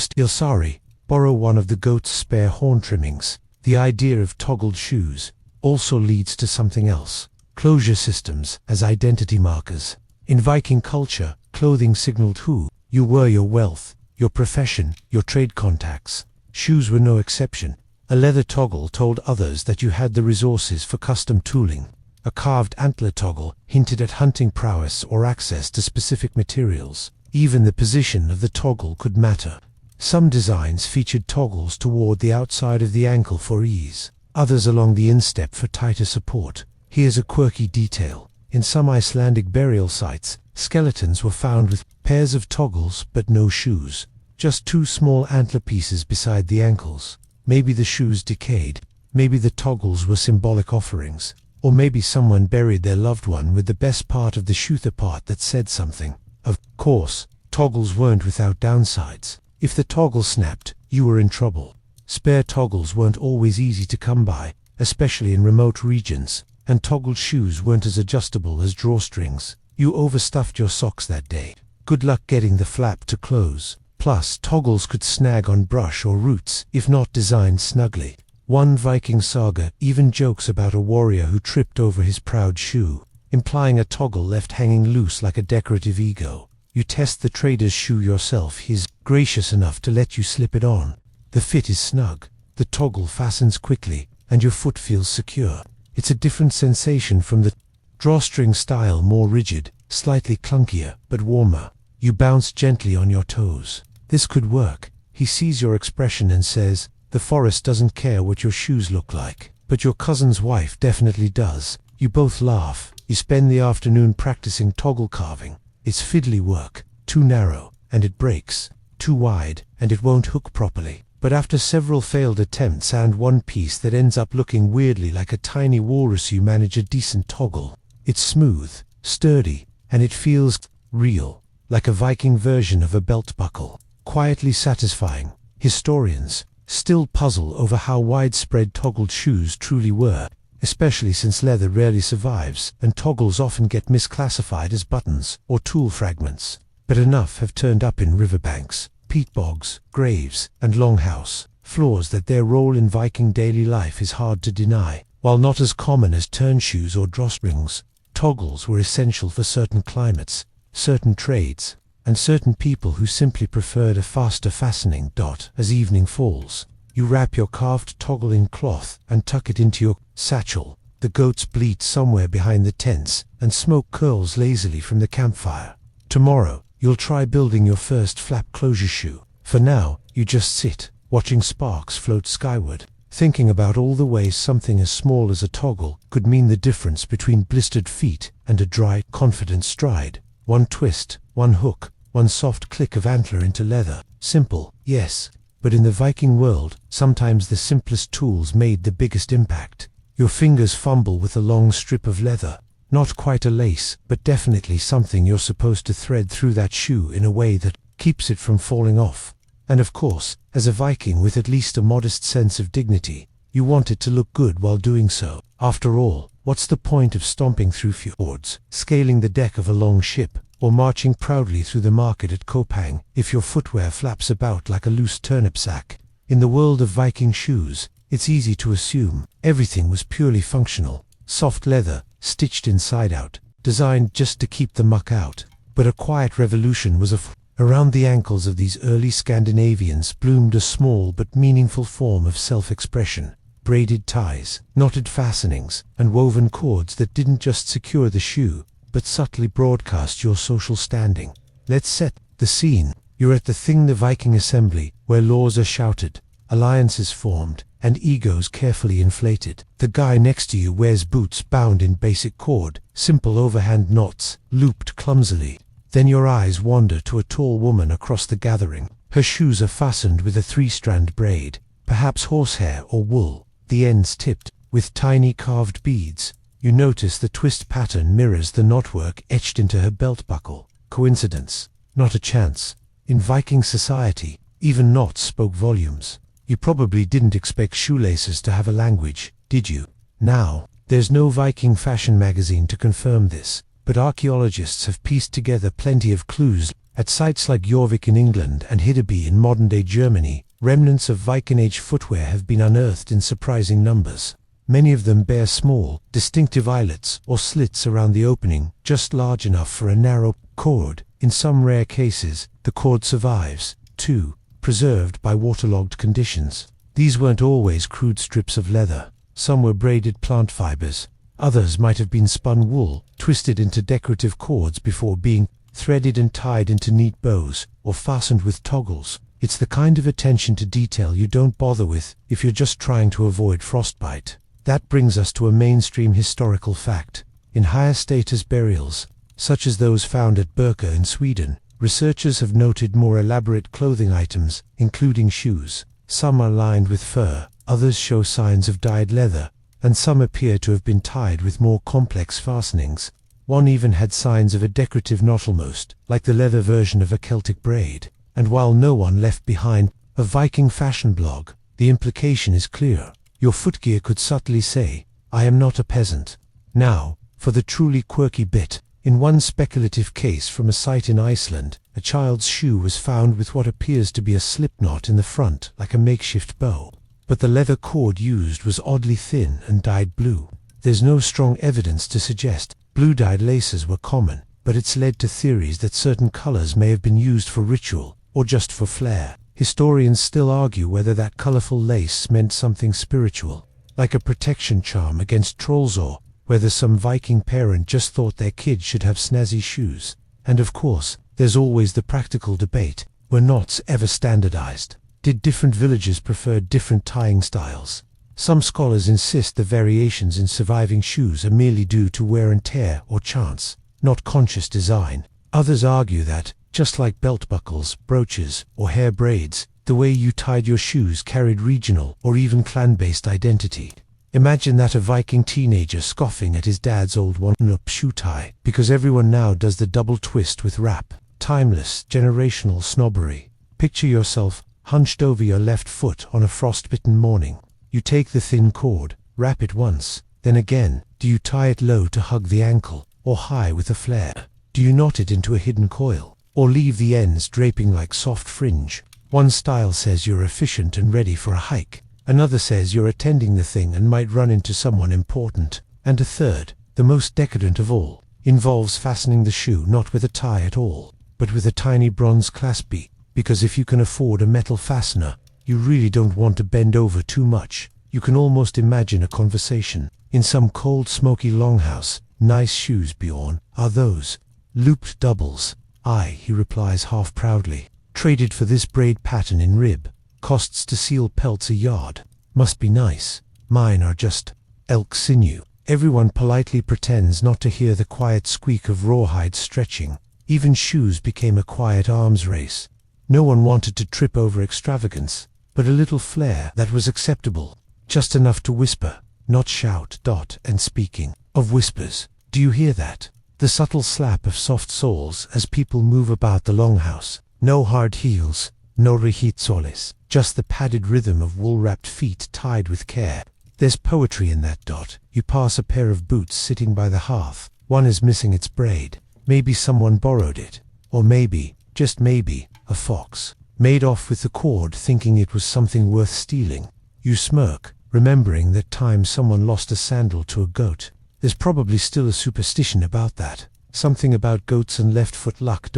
borrow one of the goat's spare horn trimmings. The idea of toggled shoes also leads to something else: closure systems as identity markers. In Viking culture, clothing signaled who you were, your wealth, your profession, your trade contacts. Shoes were no exception. A leather toggle told others that you had the resources for custom tooling. A carved antler toggle hinted at hunting prowess or access to specific materials. Even the position of the toggle could matter. Some designs featured toggles toward the outside of the ankle for ease, others along the instep for tighter support. Here's a quirky detail. In some Icelandic burial sites, skeletons were found with pairs of toggles but no shoes. Just two small antler pieces beside the ankles. Maybe the shoes decayed. Maybe the toggles were symbolic offerings. Or maybe someone buried their loved one with the best part of the shoe, the part that said something. Of course, toggles weren't without downsides. If the toggle snapped, you were in trouble. Spare toggles weren't always easy to come by, especially in remote regions, and toggled shoes weren't as adjustable as drawstrings. You overstuffed your socks that day. Good luck getting the flap to close. Plus, toggles could snag on brush or roots if not designed snugly. One Viking saga even jokes about a warrior who tripped over his proud shoe, implying a toggle left hanging loose like a decorative ego. You test the trader's shoe yourself. He's gracious enough to let you slip it on. The fit is snug, the toggle fastens quickly, and your foot feels secure. It's a different sensation from the drawstring style, more rigid, slightly clunkier, but warmer. You bounce gently on your toes. This could work. He sees your expression and says, "The forest doesn't care what your shoes look like, but your cousin's wife definitely does." You both laugh. You spend the afternoon practicing toggle carving. It's fiddly work. Too narrow, and it breaks. Too wide, and it won't hook properly. But after several failed attempts and one piece that ends up looking weirdly like a tiny walrus, you manage a decent toggle. It's smooth, sturdy, and it feels real, like a Viking version of a belt buckle. Quietly satisfying. Historians still puzzle over how widespread toggled shoes truly were, especially since leather rarely survives and toggles often get misclassified as buttons or tool fragments. But enough have turned up in riverbanks, peat bogs, graves, and longhouse floors that their role in Viking daily life is hard to deny. While not as common as turn shoes or drawstrings, toggles were essential for certain climates, certain trades, and certain people who simply preferred a faster fastening. As evening falls, you wrap your carved toggle in cloth and tuck it into your satchel. The goats bleat somewhere behind the tents, and smoke curls lazily from the campfire. Tomorrow, you'll try building your first flap closure shoe. For now, you just sit, watching sparks float skyward. thinking about all the ways something as small as a toggle could mean the difference between blistered feet and a dry, confident stride. One twist, one hook, one soft click of antler into leather. Simple, yes, but in the Viking world, sometimes the simplest tools made the biggest impact. Your fingers fumble with a long strip of leather. Not quite a lace, but definitely something you're supposed to thread through that shoe in a way that keeps it from falling off. And of course, as a Viking with at least a modest sense of dignity, you want it to look good while doing so. After all, what's the point of stomping through fjords, scaling the deck of a long ship, or marching proudly through the market at Kopang if your footwear flaps about like a loose turnip sack? In the world of Viking shoes, it's easy to assume everything was purely functional. Soft leather, stitched inside out, designed just to keep the muck out. But a quiet revolution was around the ankles of these early Scandinavians bloomed a small but meaningful form of self-expression. Braided ties, knotted fastenings, and woven cords that didn't just secure the shoe, but subtly broadcast your social standing. Let's set the scene. You're at the Viking assembly, where laws are shouted, alliances formed, and egos carefully inflated. The guy next to you wears boots bound in basic cord, simple overhand knots, looped clumsily. Then your eyes wander to a tall woman across the gathering. Her shoes are fastened with a 3-strand braid, perhaps horsehair or wool, the ends tipped with tiny carved beads. You notice the twist pattern mirrors the knotwork etched into her belt buckle. Coincidence? Not a chance. In Viking society, even knots spoke volumes. You probably didn't expect shoelaces to have a language, did you? Now, there's no Viking fashion magazine to confirm this, but archaeologists have pieced together plenty of clues. At sites like Jorvik in England and Hiddeby in modern-day Germany, remnants of Viking Age footwear have been unearthed in surprising numbers. Many of them bear small, distinctive eyelets or slits around the opening, just large enough for a narrow cord. In some rare cases, the cord survives, too, preserved by waterlogged conditions. These weren't always crude strips of leather. Some were braided plant fibers. Others might have been spun wool, twisted into decorative cords before being threaded and tied into neat bows, or fastened with toggles. It's the kind of attention to detail you don't bother with if you're just trying to avoid frostbite. That brings us to a mainstream historical fact. In higher status burials, such as those found at Birka in Sweden, researchers have noted more elaborate clothing items, including shoes. Some are lined with fur, others show signs of dyed leather, and some appear to have been tied with more complex fastenings. One even had signs of a decorative knot, almost like the leather version of a Celtic braid. And while no one left behind a Viking fashion blog, the implication is clear. Your footgear could subtly say, "I am not a peasant." Now, for the truly quirky bit. In one speculative case from a site in Iceland, a child's shoe was found with what appears to be a slip knot in the front, like a makeshift bow. But the leather cord used was oddly thin and dyed blue. There's no strong evidence to suggest blue-dyed laces were common, but it's led to theories that certain colors may have been used for ritual, or just for flair. Historians still argue whether that colorful lace meant something spiritual, like a protection charm against trolls, or whether some Viking parent just thought their kid should have snazzy shoes. And of course, there's always the practical debate. Were knots ever standardized? Did different villages prefer different tying styles? Some scholars insist the variations in surviving shoes are merely due to wear and tear or chance, not conscious design. Others argue that, just like belt buckles, brooches, or hair braids, the way you tied your shoes carried regional or even clan-based identity. Imagine that a Viking teenager scoffing at his dad's old one-up shoe tie, because everyone now does the double twist with wrap. Timeless, generational snobbery. Picture yourself hunched over your left foot on a frostbitten morning. You take the thin cord, wrap it once, then again. Do you tie it low to hug the ankle, or high with a flare? Do you knot it into a hidden coil, or leave the ends draping like soft fringe? One style says you're efficient and ready for a hike. Another says you're attending the thing and might run into someone important. And a third, the most decadent of all, involves fastening the shoe not with a tie at all, but with a tiny bronze clasp, because if you can afford a metal fastener, you really don't want to bend over too much. You can almost imagine a conversation in some cold, smoky longhouse. "Nice shoes, Bjorn. Are those looped doubles?" "Aye," he replies half proudly. "Traded for this braid pattern in rib. Costs to seal pelts a yard." Must be nice. Mine are just elk sinew. Everyone politely pretends not to hear the quiet squeak of rawhide stretching. Even shoes became a quiet arms race. No one wanted to trip over extravagance, but a little flair that was acceptable. Just enough to whisper, not shout. And speaking of whispers, do you hear that? The subtle slap of soft soles as people move about the longhouse. No hard heels, no rehizoles, just the padded rhythm of wool-wrapped feet tied with care. There's poetry in that. You pass a pair of boots sitting by the hearth. One is missing its braid. Maybe someone borrowed it. Or maybe, just maybe, a fox made off with the cord thinking it was something worth stealing. You smirk, remembering that time someone lost a sandal to a goat. There's probably still a superstition about that. Something about goats and left foot luck.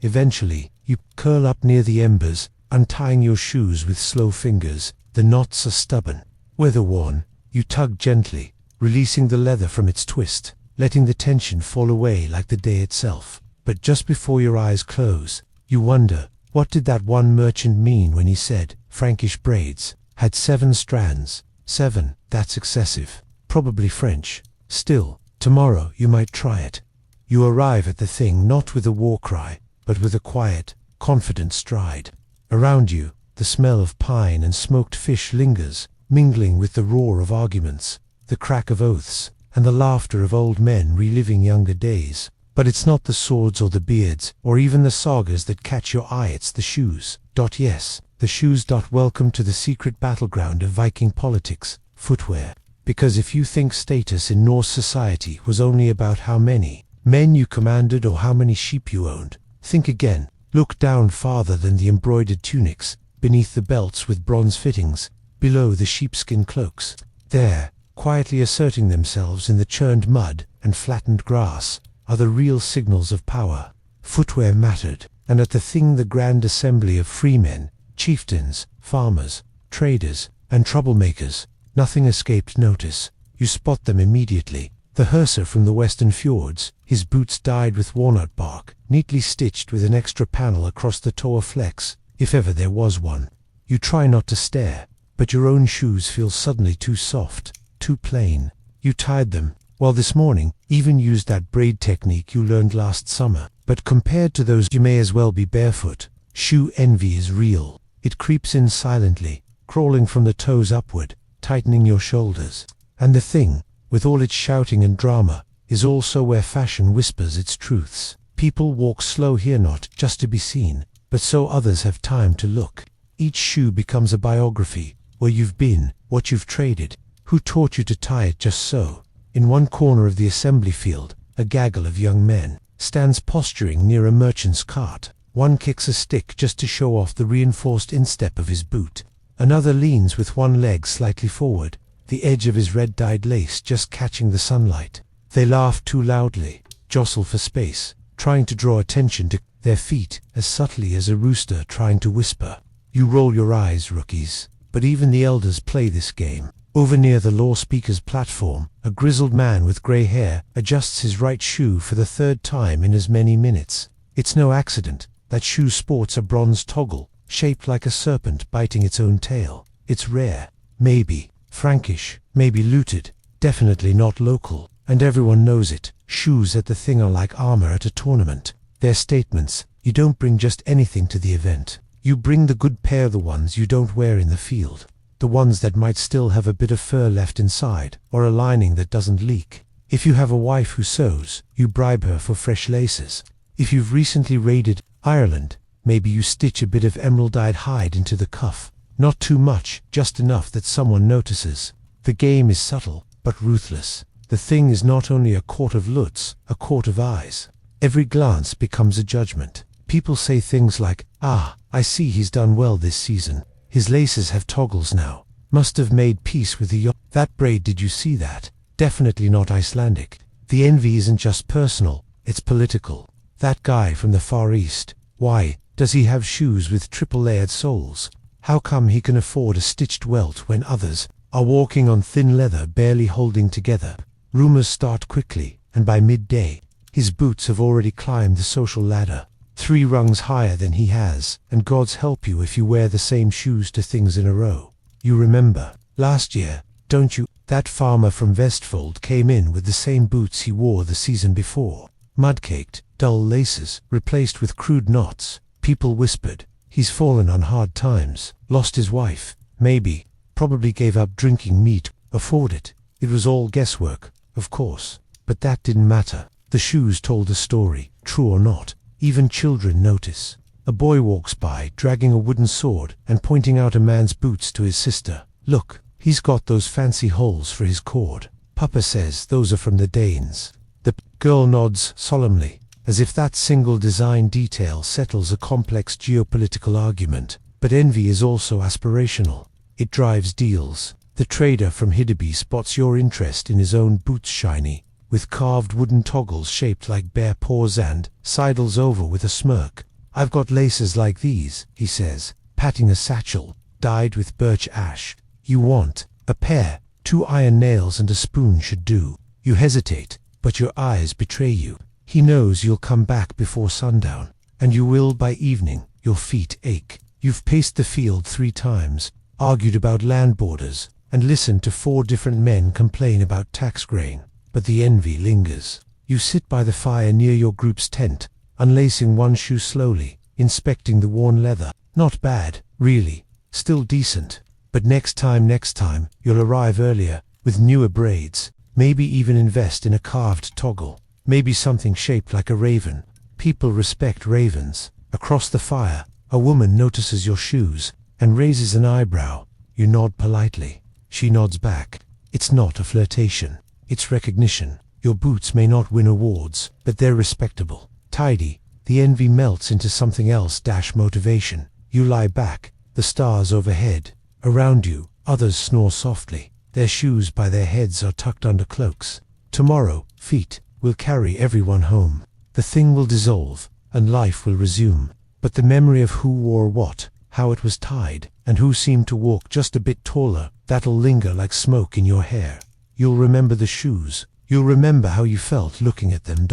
Eventually, you curl up near the embers, untying your shoes with slow fingers. The knots are stubborn, weather-worn. You tug gently, releasing the leather from its twist, letting the tension fall away like the day itself. But just before your eyes close, you wonder, what did that one merchant mean when he said, Frankish braids had 7 strands? 7, that's excessive. Probably French. Still, tomorrow you might try it. You arrive at the thing not with a war cry, but with a quiet, confident stride. Around you, the smell of pine and smoked fish lingers, mingling with the roar of arguments, the crack of oaths, and the laughter of old men reliving younger days. But it's not the swords or the beards, or even the sagas that catch your eye, it's the shoes. Yes, the shoes. Welcome to the secret battleground of Viking politics, footwear. Because if you think status in Norse society was only about how many men you commanded or how many sheep you owned, think again. Look down farther than the embroidered tunics, beneath the belts with bronze fittings, below the sheepskin cloaks. There, quietly asserting themselves in the churned mud and flattened grass, are the real signals of power. Footwear mattered, and at the thing the grand assembly of freemen, chieftains, farmers, traders, and troublemakers, nothing escaped notice. You spot them immediately. The herser from the western fjords, his boots dyed with walnut bark, neatly stitched with an extra panel across the toe flex, if ever there was one. You try not to stare, but your own shoes feel suddenly too soft, too plain. You tied them, well this morning, even used that braid technique you learned last summer. But compared to those, you may as well be barefoot. Shoe envy is real. It creeps in silently, crawling from the toes upward, tightening your shoulders. And the thing, with all its shouting and drama, is also where fashion whispers its truths. People walk slow here not just to be seen, but so others have time to look. Each shoe becomes a biography, where you've been, what you've traded, who taught you to tie it just so. In one corner of the assembly field, a gaggle of young men stands posturing near a merchant's cart. One kicks a stick just to show off the reinforced instep of his boot. Another leans with one leg slightly forward, the edge of his red-dyed lace just catching the sunlight. They laugh too loudly, jostle for space, trying to draw attention to their feet as subtly as a rooster trying to whisper. You roll your eyes, rookies, but even the elders play this game. Over near the law speaker's platform, a grizzled man with grey hair adjusts his right shoe for the 3rd time in as many minutes. It's no accident. That shoe sports a bronze toggle, shaped like a serpent biting its own tail. It's rare. Maybe Frankish, maybe looted, definitely not local, and everyone knows it. Shoes at the thing are like armor at a tournament. They're statements. You don't bring just anything to the event. You bring the good pair, the ones you don't wear in the field. The ones that might still have a bit of fur left inside, or a lining that doesn't leak. If you have a wife who sews, you bribe her for fresh laces. If you've recently raided Ireland, maybe you stitch a bit of emerald-dyed hide into the cuff. Not too much, just enough that someone notices. The game is subtle, but ruthless. The thing is not only a court of loots, a court of eyes. Every glance becomes a judgment. People say things like, "Ah, I see he's done well this season. His laces have toggles now. Must have made peace with the yacht. That braid, did you see that? Definitely not Icelandic." The envy isn't just personal, it's political. That guy from the Far East, why does he have shoes with triple-layered soles? How come he can afford a stitched welt when others are walking on thin leather barely holding together? Rumors start quickly, and by midday, his boots have already climbed the social ladder. 3 rungs higher than he has, and God's help you if you wear the same shoes to things in a row. You remember, Last year, don't you? That farmer from Vestfold came in with the same boots he wore the season before. Mud-caked, dull laces, replaced with crude knots. People whispered, he's fallen on hard times, lost his wife, maybe, probably gave up drinking meat, afford it. It was all guesswork, of course. But that didn't matter. The shoes told a story, true or not. Even children notice. A boy walks by, dragging a wooden sword, and pointing out a man's boots to his sister. Look, he's got those fancy holes for his cord. Papa says those are from the Danes. The girl nods solemnly, as if that single design detail settles a complex geopolitical argument. But envy is also aspirational. It drives deals. The trader from Hiddeby spots your interest in his own boots shiny, with carved wooden toggles shaped like bear paws, and sidles over with a smirk. I've got laces like these, he says, patting a satchel, dyed with birch ash. You want a pair? 2 iron nails and a spoon should do. You hesitate, but your eyes betray you. He knows you'll come back before sundown, and you will by evening. Your feet ache. You've paced the field 3 times, argued about land borders, and listened to 4 different men complain about tax grain. But the envy lingers. You sit by the fire near your group's tent, unlacing one shoe slowly, inspecting the worn leather. Not bad, really. Still decent. But next time, you'll arrive earlier, with newer braids. Maybe even invest in a carved toggle. Maybe something shaped like a raven. People respect ravens. Across the fire, a woman notices your shoes, and raises an eyebrow. You nod politely. She nods back. It's not a flirtation. It's recognition. Your boots may not win awards, but they're respectable. Tidy. The envy melts into something else. Motivation. You lie back, the stars overhead. Around you, others snore softly. Their shoes by their heads are tucked under cloaks. Tomorrow, feet will carry everyone home. The thing will dissolve, and life will resume. But the memory of who wore what, how it was tied, and who seemed to walk just a bit taller, that'll linger like smoke in your hair. You'll remember the shoes. You'll remember how you felt looking at them.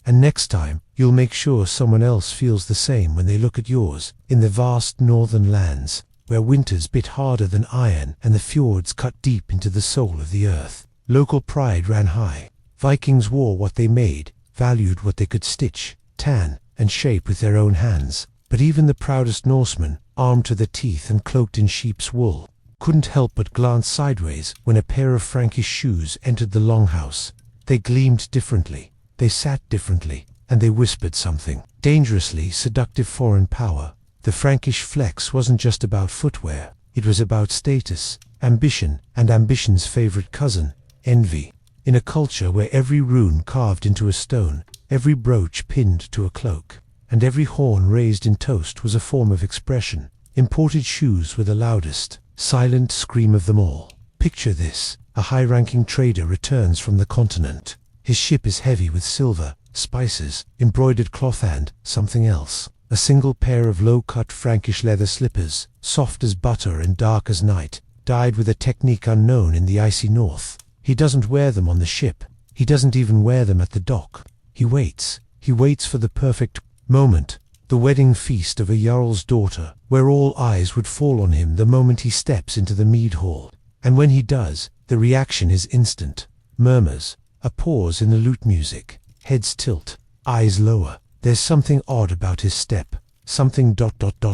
And next time, you'll make sure someone else feels the same when they look at yours. In the vast northern lands, where winters bit harder than iron and the fjords cut deep into the soul of the earth, local pride ran high. Vikings wore what they made, valued what they could stitch, tan, and shape with their own hands. But even the proudest Norsemen, armed to the teeth and cloaked in sheep's wool, couldn't help but glance sideways when a pair of Frankish shoes entered the longhouse. They gleamed differently, they sat differently, and they whispered something. Dangerously seductive foreign power. The Frankish flex wasn't just about footwear, it was about status, ambition, and ambition's favorite cousin, envy. In a culture where every rune carved into a stone, every brooch pinned to a cloak, and every horn raised in toast was a form of expression, imported shoes were the loudest, silent scream of them all. Picture this: a high-ranking trader returns from the continent. His ship is heavy with silver, spices, embroidered cloth, and something else. A single pair of low-cut Frankish leather slippers, soft as butter and dark as night, dyed with a technique unknown in the icy north. He doesn't wear them on the ship. He doesn't even wear them at the dock. He waits. He waits for the perfect moment, the wedding feast of a Jarl's daughter, where all eyes would fall on him the moment he steps into the mead hall. And when he does, the reaction is instant. Murmurs, a pause in the lute music, heads tilt, eyes lower. There's something odd about his step, something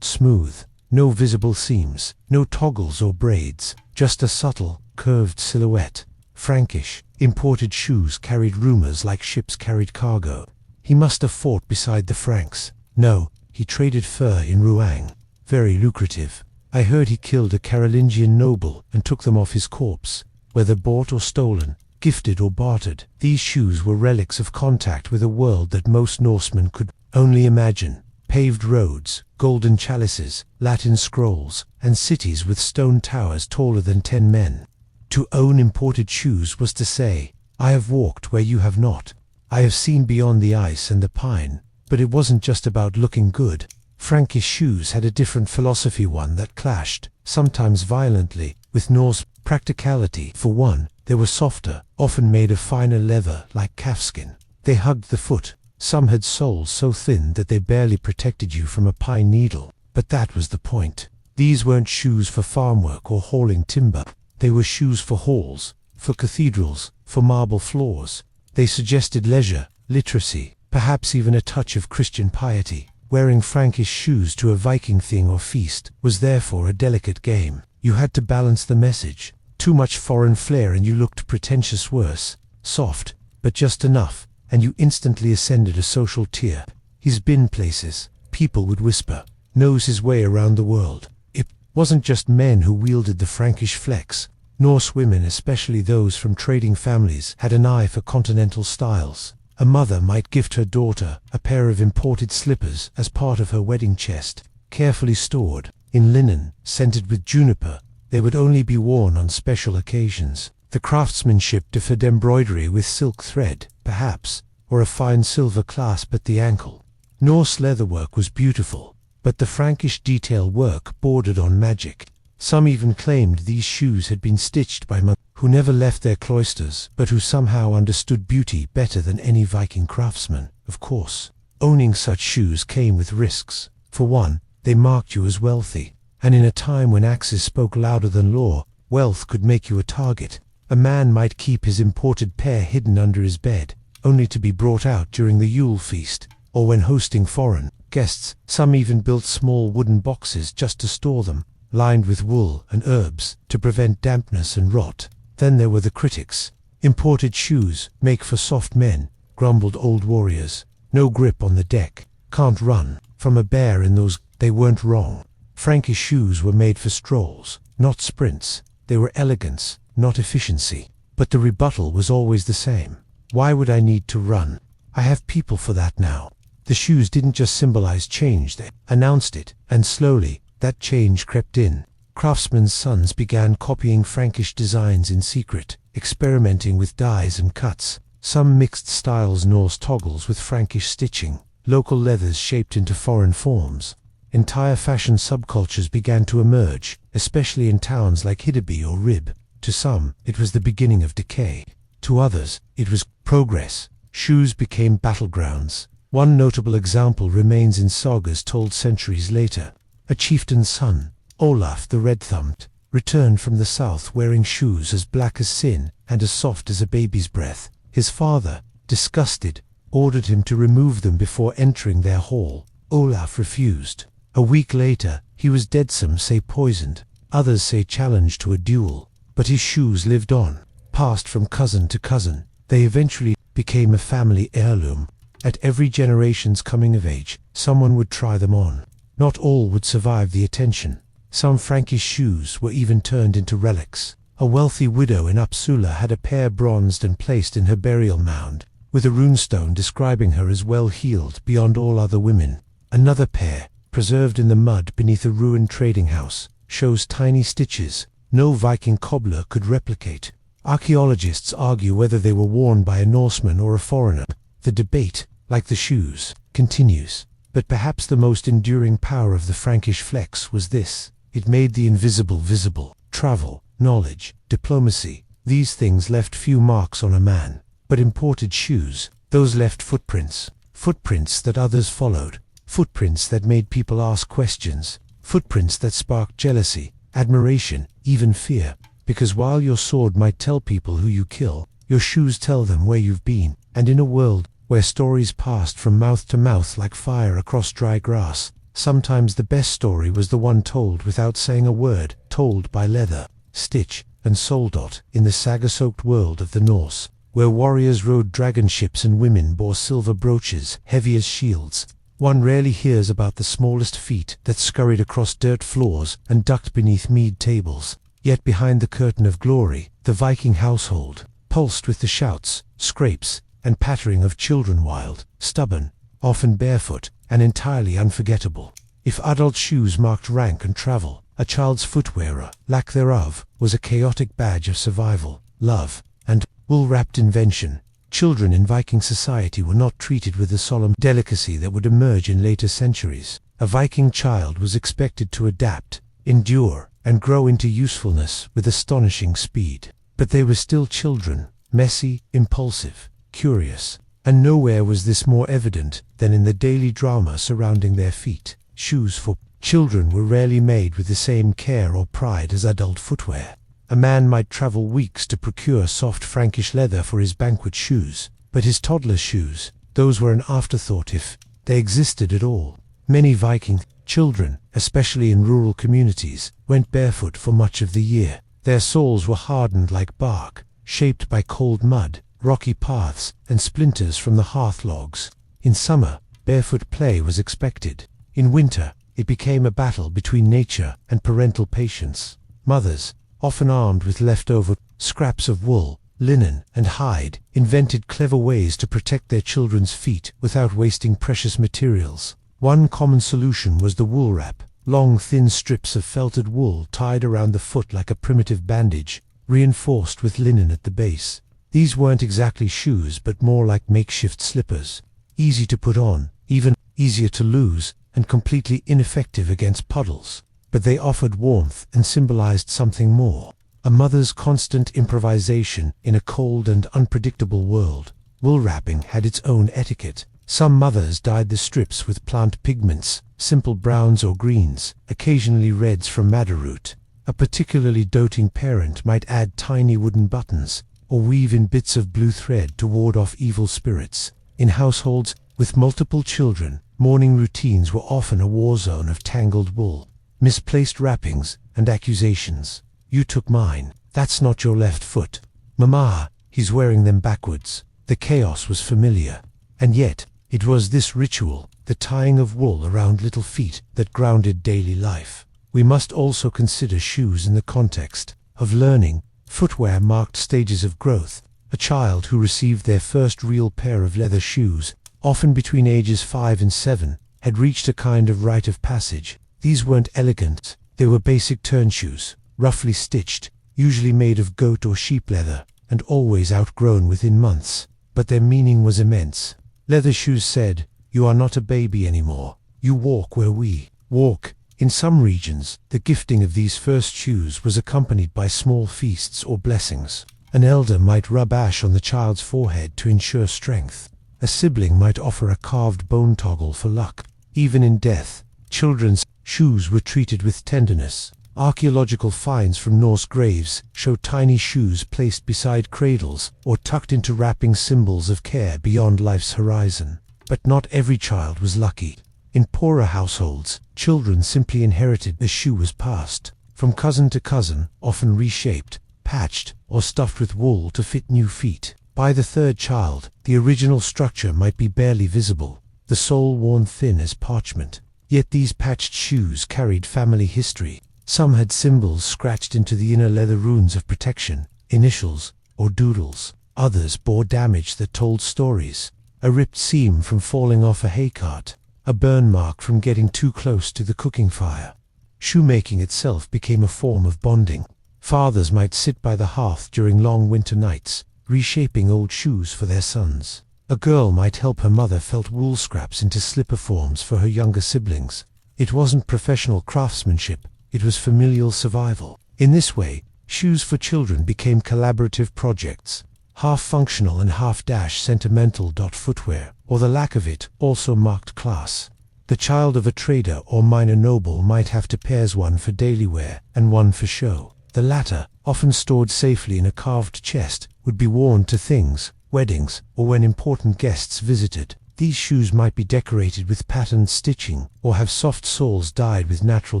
smooth, no visible seams, no toggles or braids, just a subtle, curved silhouette. Frankish, imported shoes carried rumors like ships carried cargo. He must have fought beside the Franks. No, he traded fur in Rouen. Very lucrative. I heard he killed a Carolingian noble and took them off his corpse. Whether bought or stolen, gifted or bartered, these shoes were relics of contact with a world that most Norsemen could only imagine. Paved roads, golden chalices, Latin scrolls, and cities with stone towers taller than 10 men. To own imported shoes was to say, I have walked where you have not. I have seen beyond the ice and the pine. But it wasn't just about looking good. Frankish shoes had a different philosophy, one that clashed, sometimes violently, with Norse practicality. For one, they were softer, often made of finer leather like calfskin. They hugged the foot. Some had soles so thin that they barely protected you from a pine needle. But that was the point. These weren't shoes for farm work or hauling timber. They were shoes for halls, for cathedrals, for marble floors. They suggested leisure, literacy, perhaps even a touch of Christian piety. Wearing Frankish shoes to a Viking thing or feast was therefore a delicate game. You had to balance the message. Too much foreign flair and you looked pretentious, worse. Soft, but just enough, and you instantly ascended a social tier. He's been places, people would whisper, knows his way around the world. It wasn't just men who wielded the Frankish flex. Norse women, especially those from trading families, had an eye for continental styles. A mother might gift her daughter a pair of imported slippers as part of her wedding chest, carefully stored, in linen, scented with juniper. They would only be worn on special occasions. The craftsmanship differed: embroidery with silk thread, perhaps, or a fine silver clasp at the ankle. Norse leatherwork was beautiful, but the Frankish detail work bordered on magic. Some even claimed these shoes had been stitched by monks who never left their cloisters, but who somehow understood beauty better than any Viking craftsman. Of course, owning such shoes came with risks. For one, they marked you as wealthy, and in a time when axes spoke louder than law, wealth could make you a target. A man might keep his imported pair hidden under his bed, only to be brought out during the Yule feast, or when hosting foreign guests. Some even built small wooden boxes just to store them, lined with wool and herbs to prevent dampness and rot. Then there were the critics. Imported shoes make for soft men, grumbled old warriors. No grip on the deck, can't run from a bear in those. They weren't wrong. Frankish shoes were made for strolls, not sprints. They were elegance, not efficiency. But the rebuttal was always the same. Why would I need to run? I have people for that now. The shoes didn't just symbolize change, they announced it, and slowly, that change crept in. Craftsmen's sons began copying Frankish designs in secret, experimenting with dyes and cuts. Some mixed styles: Norse toggles with Frankish stitching, local leathers shaped into foreign forms. Entire fashion subcultures began to emerge, especially in towns like Hiddeby or Rib. To some, it was the beginning of decay. To others, it was progress. Shoes became battlegrounds. One notable example remains in sagas told centuries later. A chieftain's son, Olaf the Red-Thumbed, returned from the south wearing shoes as black as sin and as soft as a baby's breath. His father, disgusted, ordered him to remove them before entering their hall. Olaf refused. A week later, he was dead. Some say poisoned, others say challenged to a duel. But his shoes lived on, passed from cousin to cousin. They eventually became a family heirloom. At every generation's coming of age, someone would try them on. Not all would survive the attention. Some Frankish shoes were even turned into relics. A wealthy widow in Uppsala had a pair bronzed and placed in her burial mound, with a runestone describing her as well-heeled beyond all other women. Another pair, preserved in the mud beneath a ruined trading house, shows tiny stitches no Viking cobbler could replicate. Archaeologists argue whether they were worn by a Norseman or a foreigner. The debate, like the shoes, continues. But perhaps the most enduring power of the Frankish flex was this: it made the invisible visible. Travel, knowledge, diplomacy, these things left few marks on a man. But imported shoes, those left footprints. Footprints that others followed. Footprints that made people ask questions. Footprints that sparked jealousy, admiration, even fear. Because while your sword might tell people who you kill, your shoes tell them where you've been. And in a world where stories passed from mouth to mouth like fire across dry grass, sometimes the best story was the one told without saying a word, told by leather, stitch, and soldot. In the saga-soaked world of the Norse, where warriors rode dragon ships and women bore silver brooches heavy as shields, one rarely hears about the smallest feet that scurried across dirt floors and ducked beneath mead tables. Yet behind the curtain of glory, the Viking household pulsed with the shouts, scrapes, and pattering of children, wild, stubborn, often barefoot, and entirely unforgettable. If adult shoes marked rank and travel, a child's footwear, or lack thereof, was a chaotic badge of survival, love, and wool-wrapped invention. Children in Viking society were not treated with the solemn delicacy that would emerge in later centuries. A Viking child was expected to adapt, endure, and grow into usefulness with astonishing speed. But they were still children, messy, impulsive, curious, and nowhere was this more evident than in the daily drama surrounding their feet. Shoes for children were rarely made with the same care or pride as adult footwear. A man might travel weeks to procure soft Frankish leather for his banquet shoes, but his toddler's shoes, those were an afterthought if they existed at all. Many Viking children, especially in rural communities, went barefoot for much of the year. Their soles were hardened like bark, shaped by cold mud, rocky paths, and splinters from the hearth logs. In summer, barefoot play was expected. In winter, it became a battle between nature and parental patience. Mothers, often armed with leftover scraps of wool, linen, and hide, invented clever ways to protect their children's feet without wasting precious materials. One common solution was the wool wrap, long thin strips of felted wool tied around the foot like a primitive bandage, reinforced with linen at the base. These weren't exactly shoes but more like makeshift slippers, easy to put on, even easier to lose, and completely ineffective against puddles. But they offered warmth and symbolized something more. A mother's constant improvisation in a cold and unpredictable world. Wool wrapping had its own etiquette. Some mothers dyed the strips with plant pigments, simple browns or greens, occasionally reds from madder root. A particularly doting parent might add tiny wooden buttons, or weave in bits of blue thread to ward off evil spirits. In households with multiple children, morning routines were often a war zone of tangled wool, misplaced wrappings, and accusations. "You took mine. That's not your left foot. Mama, he's wearing them backwards." The chaos was familiar. And yet, it was this ritual, the tying of wool around little feet, that grounded daily life. We must also consider shoes in the context of learning. Footwear marked stages of growth. A child who received their first real pair of leather shoes, often between ages 5 and 7, had reached a kind of rite of passage. These weren't elegant, they were basic turn shoes, roughly stitched, usually made of goat or sheep leather, and always outgrown within months. But their meaning was immense. Leather shoes said, "You are not a baby anymore. You walk where we walk." In some regions, the gifting of these first shoes was accompanied by small feasts or blessings. An elder might rub ash on the child's forehead to ensure strength. A sibling might offer a carved bone toggle for luck. Even in death, children's shoes were treated with tenderness. Archaeological finds from Norse graves show tiny shoes placed beside cradles or tucked into wrapping, symbols of care beyond life's horizon. But not every child was lucky. In poorer households, children simply inherited the shoe was passed from cousin to cousin, often reshaped, patched, or stuffed with wool to fit new feet. By the third child, the original structure might be barely visible, the sole worn thin as parchment. Yet these patched shoes carried family history. Some had symbols scratched into the inner leather, runes of protection, initials, or doodles. Others bore damage that told stories. A ripped seam from falling off a hay cart, a burn mark from getting too close to the cooking fire. Shoemaking itself became a form of bonding. Fathers might sit by the hearth during long winter nights, reshaping old shoes for their sons. A girl might help her mother felt wool scraps into slipper forms for her younger siblings. It wasn't professional craftsmanship, it was familial survival. In this way, shoes for children became collaborative projects, half functional and half sentimental. Footwear, or the lack of it, also marked class. The child of a trader or minor noble might have two pairs, one for daily wear and one for show. The latter, often stored safely in a carved chest, would be worn to things, weddings, or when important guests visited. These shoes might be decorated with patterned stitching or have soft soles dyed with natural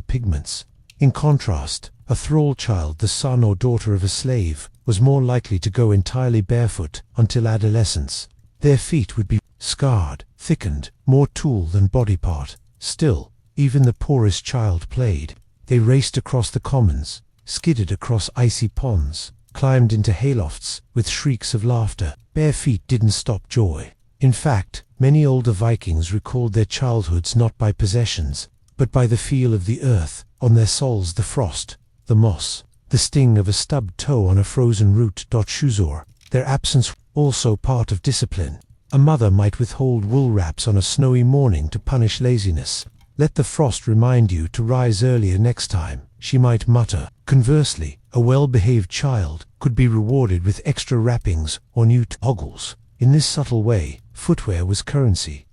pigments. In contrast, a thrall child, the son or daughter of a slave, was more likely to go entirely barefoot until adolescence. Their feet would be scarred, thickened, more tool than body part. Still, even the poorest child played. They raced across the commons, skidded across icy ponds, climbed into haylofts with shrieks of laughter. Bare feet didn't stop joy. In fact, many older Vikings recalled their childhoods not by possessions, but by the feel of the earth on their soles, the frost, the moss, the sting of a stubbed toe on a frozen root. Shuzor, their absence also part of discipline. A mother might withhold wool wraps on a snowy morning to punish laziness. "Let the frost remind you to rise earlier next time," she might mutter. Conversely, a well-behaved child could be rewarded with extra wrappings or new toggles. In this subtle way, footwear was currency.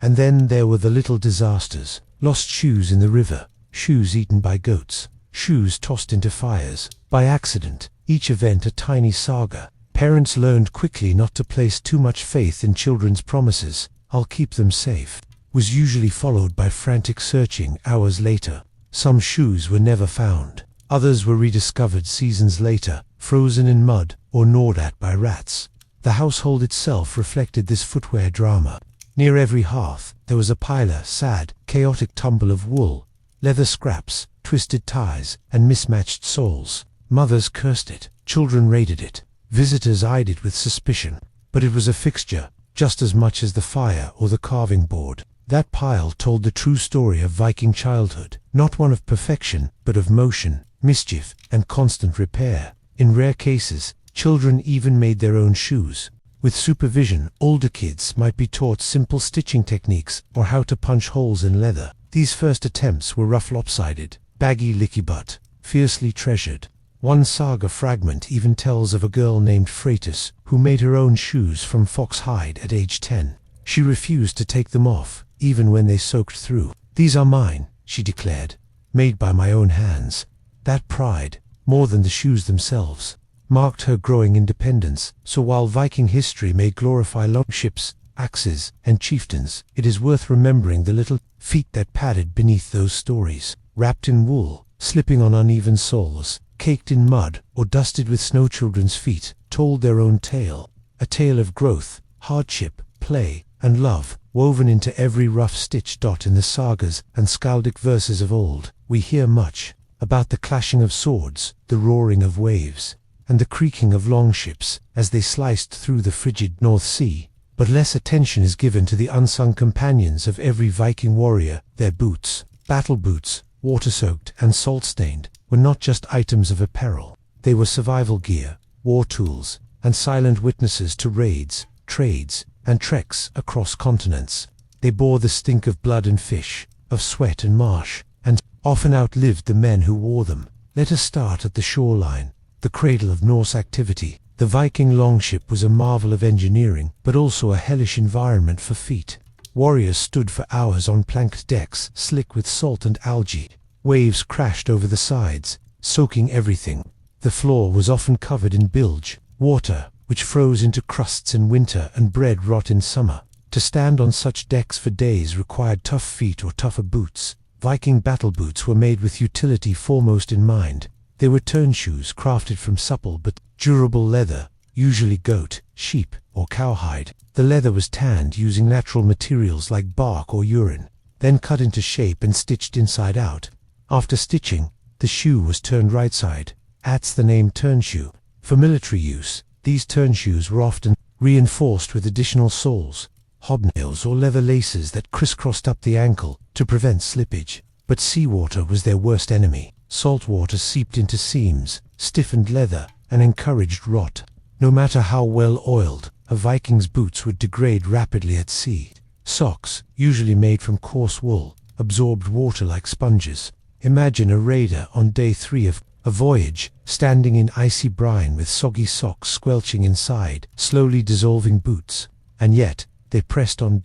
And then there were the little disasters. Lost shoes in the river, shoes eaten by goats, shoes tossed into fires. By accident, each event a tiny saga. Parents learned quickly not to place too much faith in children's promises. "I'll keep them safe," was usually followed by frantic searching hours later. Some shoes were never found. Others were rediscovered seasons later, frozen in mud or gnawed at by rats. The household itself reflected this footwear drama. Near every hearth, there was a sad, chaotic tumble of wool, leather scraps, twisted ties, and mismatched soles. Mothers cursed it, children raided it, visitors eyed it with suspicion. But it was a fixture, just as much as the fire or the carving board. That pile told the true story of Viking childhood, not one of perfection, but of motion, mischief, and constant repair. In rare cases, children even made their own shoes. With supervision, older kids might be taught simple stitching techniques or how to punch holes in leather. These first attempts were rough, lopsided, baggy, licky butt, fiercely treasured. One saga fragment even tells of a girl named Freitas who made her own shoes from fox hide at age 10. She refused to take them off, even when they soaked through. "These are mine," she declared, "made by my own hands." That pride, more than the shoes themselves, marked her growing independence. So while Viking history may glorify longships, axes, and chieftains, it is worth remembering the little feet that padded beneath those stories. Wrapped in wool, slipping on uneven soles, caked in mud, or dusted with snow, children's feet told their own tale. A tale of growth, hardship, play, and love, woven into every rough stitch dot in the sagas and skaldic verses of old. We hear much about the clashing of swords, the roaring of waves, and the creaking of longships as they sliced through the frigid North Sea. But less attention is given to the unsung companions of every Viking warrior. Their boots, battle boots, water-soaked and salt-stained, were not just items of apparel. They were survival gear, war tools, and silent witnesses to raids, trades, and treks across continents. They bore the stink of blood and fish, of sweat and marsh, and often outlived the men who wore them. Let us start at the shoreline, the cradle of Norse activity. The Viking longship was a marvel of engineering, but also a hellish environment for feet. Warriors stood for hours on planked decks, slick with salt and algae. Waves crashed over the sides, soaking everything. The floor was often covered in bilge water, which froze into crusts in winter and bread rot in summer. To stand on such decks for days required tough feet or tougher boots. Viking battle boots were made with utility foremost in mind. They were turnshoes crafted from supple but durable leather, usually goat, sheep, or cowhide. The leather was tanned using natural materials like bark or urine, then cut into shape and stitched inside out. After stitching, the shoe was turned right side, hence the name turnshoe. For military use, these turnshoes were often reinforced with additional soles, hobnails or leather laces that crisscrossed up the ankle to prevent slippage. But seawater was their worst enemy. Salt water seeped into seams, stiffened leather, and encouraged rot. No matter how well oiled, a Viking's boots would degrade rapidly at sea. Socks, usually made from coarse wool, absorbed water like sponges. Imagine a raider on day 3 of a voyage, standing in icy brine with soggy socks squelching inside, slowly dissolving boots. And yet, they pressed on.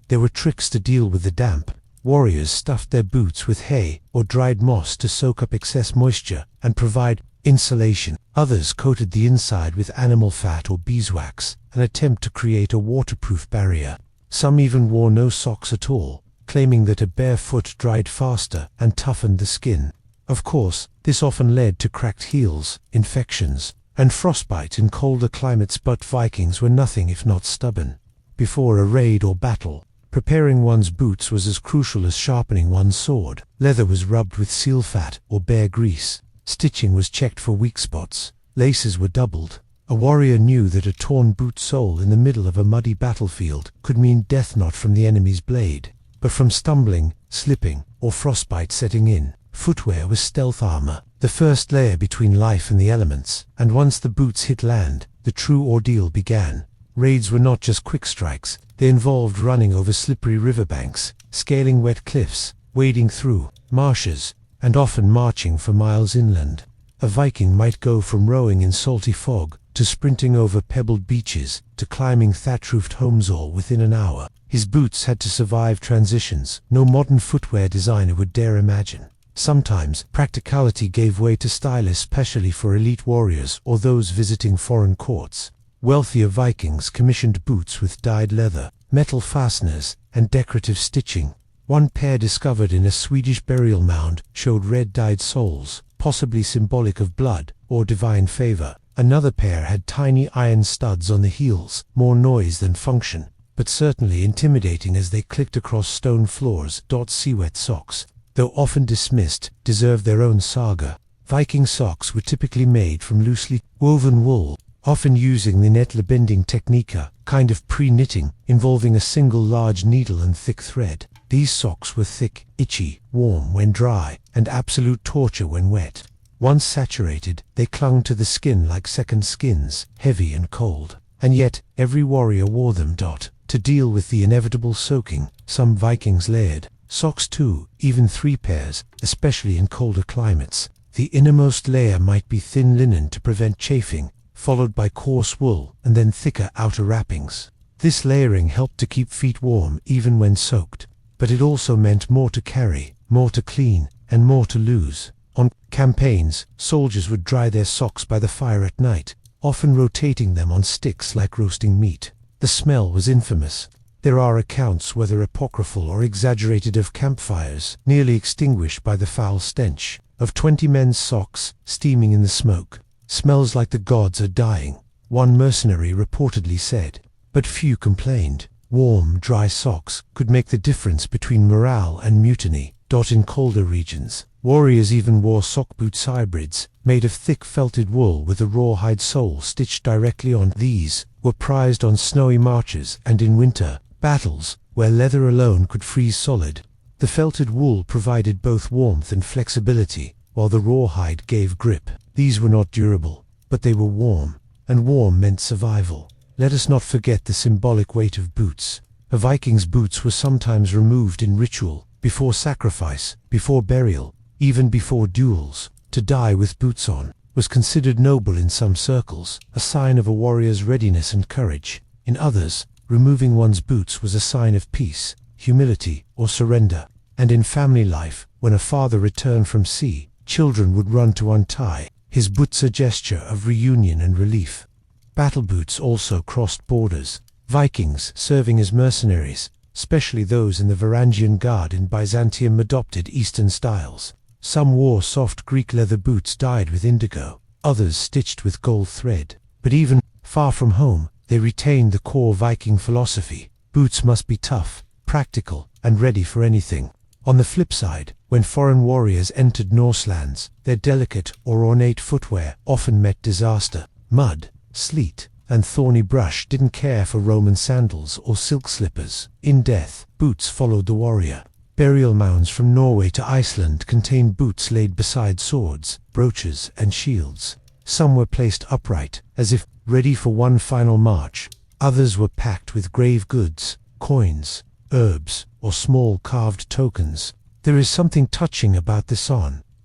There were tricks to deal with the damp. Warriors stuffed their boots with hay or dried moss to soak up excess moisture and provide insulation. Others coated the inside with animal fat or beeswax, an attempt to create a waterproof barrier. Some even wore no socks at all, claiming that a bare foot dried faster and toughened the skin. Of course, this often led to cracked heels, infections, and frostbite in colder climates, but Vikings were nothing if not stubborn. Before a raid or battle, preparing one's boots was as crucial as sharpening one's sword. Leather was rubbed with seal fat or bear grease. Stitching was checked for weak spots. Laces were doubled. A warrior knew that a torn boot sole in the middle of a muddy battlefield could mean death not from the enemy's blade, but from stumbling, slipping, or frostbite setting in. Footwear was stealth armor, the first layer between life and the elements, and once the boots hit land, the true ordeal began. Raids were not just quick strikes. They involved running over slippery riverbanks, scaling wet cliffs, wading through marshes, and often marching for miles inland. A Viking might go from rowing in salty fog to sprinting over pebbled beaches to climbing thatch-roofed homes all within an hour. His boots had to survive transitions no modern footwear designer would dare imagine. Sometimes, practicality gave way to style, especially for elite warriors or those visiting foreign courts. Wealthier Vikings commissioned boots with dyed leather, metal fasteners, and decorative stitching. One pair discovered in a Swedish burial mound showed red dyed soles, possibly symbolic of blood or divine favor. Another pair had tiny iron studs on the heels, more noise than function, but certainly intimidating as they clicked across stone floors. Seawet socks, though often dismissed, deserve their own saga. Viking socks were typically made from loosely woven wool, often using the netlebinding technique, a kind of pre-knitting involving a single large needle and thick thread. These socks were thick, itchy, warm when dry, and absolute torture when wet. Once saturated, they clung to the skin like second skins, heavy and cold. And yet, every warrior wore them. To deal with the inevitable soaking, some Vikings layered socks 2, even 3 pairs, especially in colder climates. The innermost layer might be thin linen to prevent chafing, followed by coarse wool, and then thicker outer wrappings. This layering helped to keep feet warm even when soaked, but it also meant more to carry, more to clean, and more to lose. On campaigns, soldiers would dry their socks by the fire at night, often rotating them on sticks like roasting meat. The smell was infamous. There are accounts, whether apocryphal or exaggerated, of campfires nearly extinguished by the foul stench of 20 men's socks steaming in the smoke. "Smells like the gods are dying," one mercenary reportedly said. But few complained. Warm, dry socks could make the difference between morale and mutiny. In colder regions, warriors even wore sock boots hybrids, made of thick felted wool with a rawhide sole stitched directly on. These were prized on snowy marches and in winter battles, where leather alone could freeze solid. The felted wool provided both warmth and flexibility, while the rawhide gave grip. These were not durable, but they were warm, and warm meant survival. Let us not forget the symbolic weight of boots. A Viking's boots were sometimes removed in ritual, before sacrifice, before burial, even before duels. To die with boots on was considered noble in some circles, a sign of a warrior's readiness and courage. In others, removing one's boots was a sign of peace, humility, or surrender. And in family life, when a father returned from sea, children would run to untie his boots, a gesture of reunion and relief. Battle boots also crossed borders. Vikings, serving as mercenaries, especially those in the Varangian Guard in Byzantium, adopted Eastern styles. Some wore soft Greek leather boots dyed with indigo, others stitched with gold thread. But even far from home, they retained the core Viking philosophy. Boots must be tough, practical, and ready for anything. On the flip side, when foreign warriors entered Norse lands, their delicate or ornate footwear often met disaster. Mud, sleet, and thorny brush didn't care for Roman sandals or silk slippers. In death, boots followed the warrior. Burial mounds from Norway to Iceland contained boots laid beside swords, brooches, and shields. Some were placed upright, as if ready for one final march. Others were packed with grave goods, coins, herbs, or small carved tokens. There is something touching about this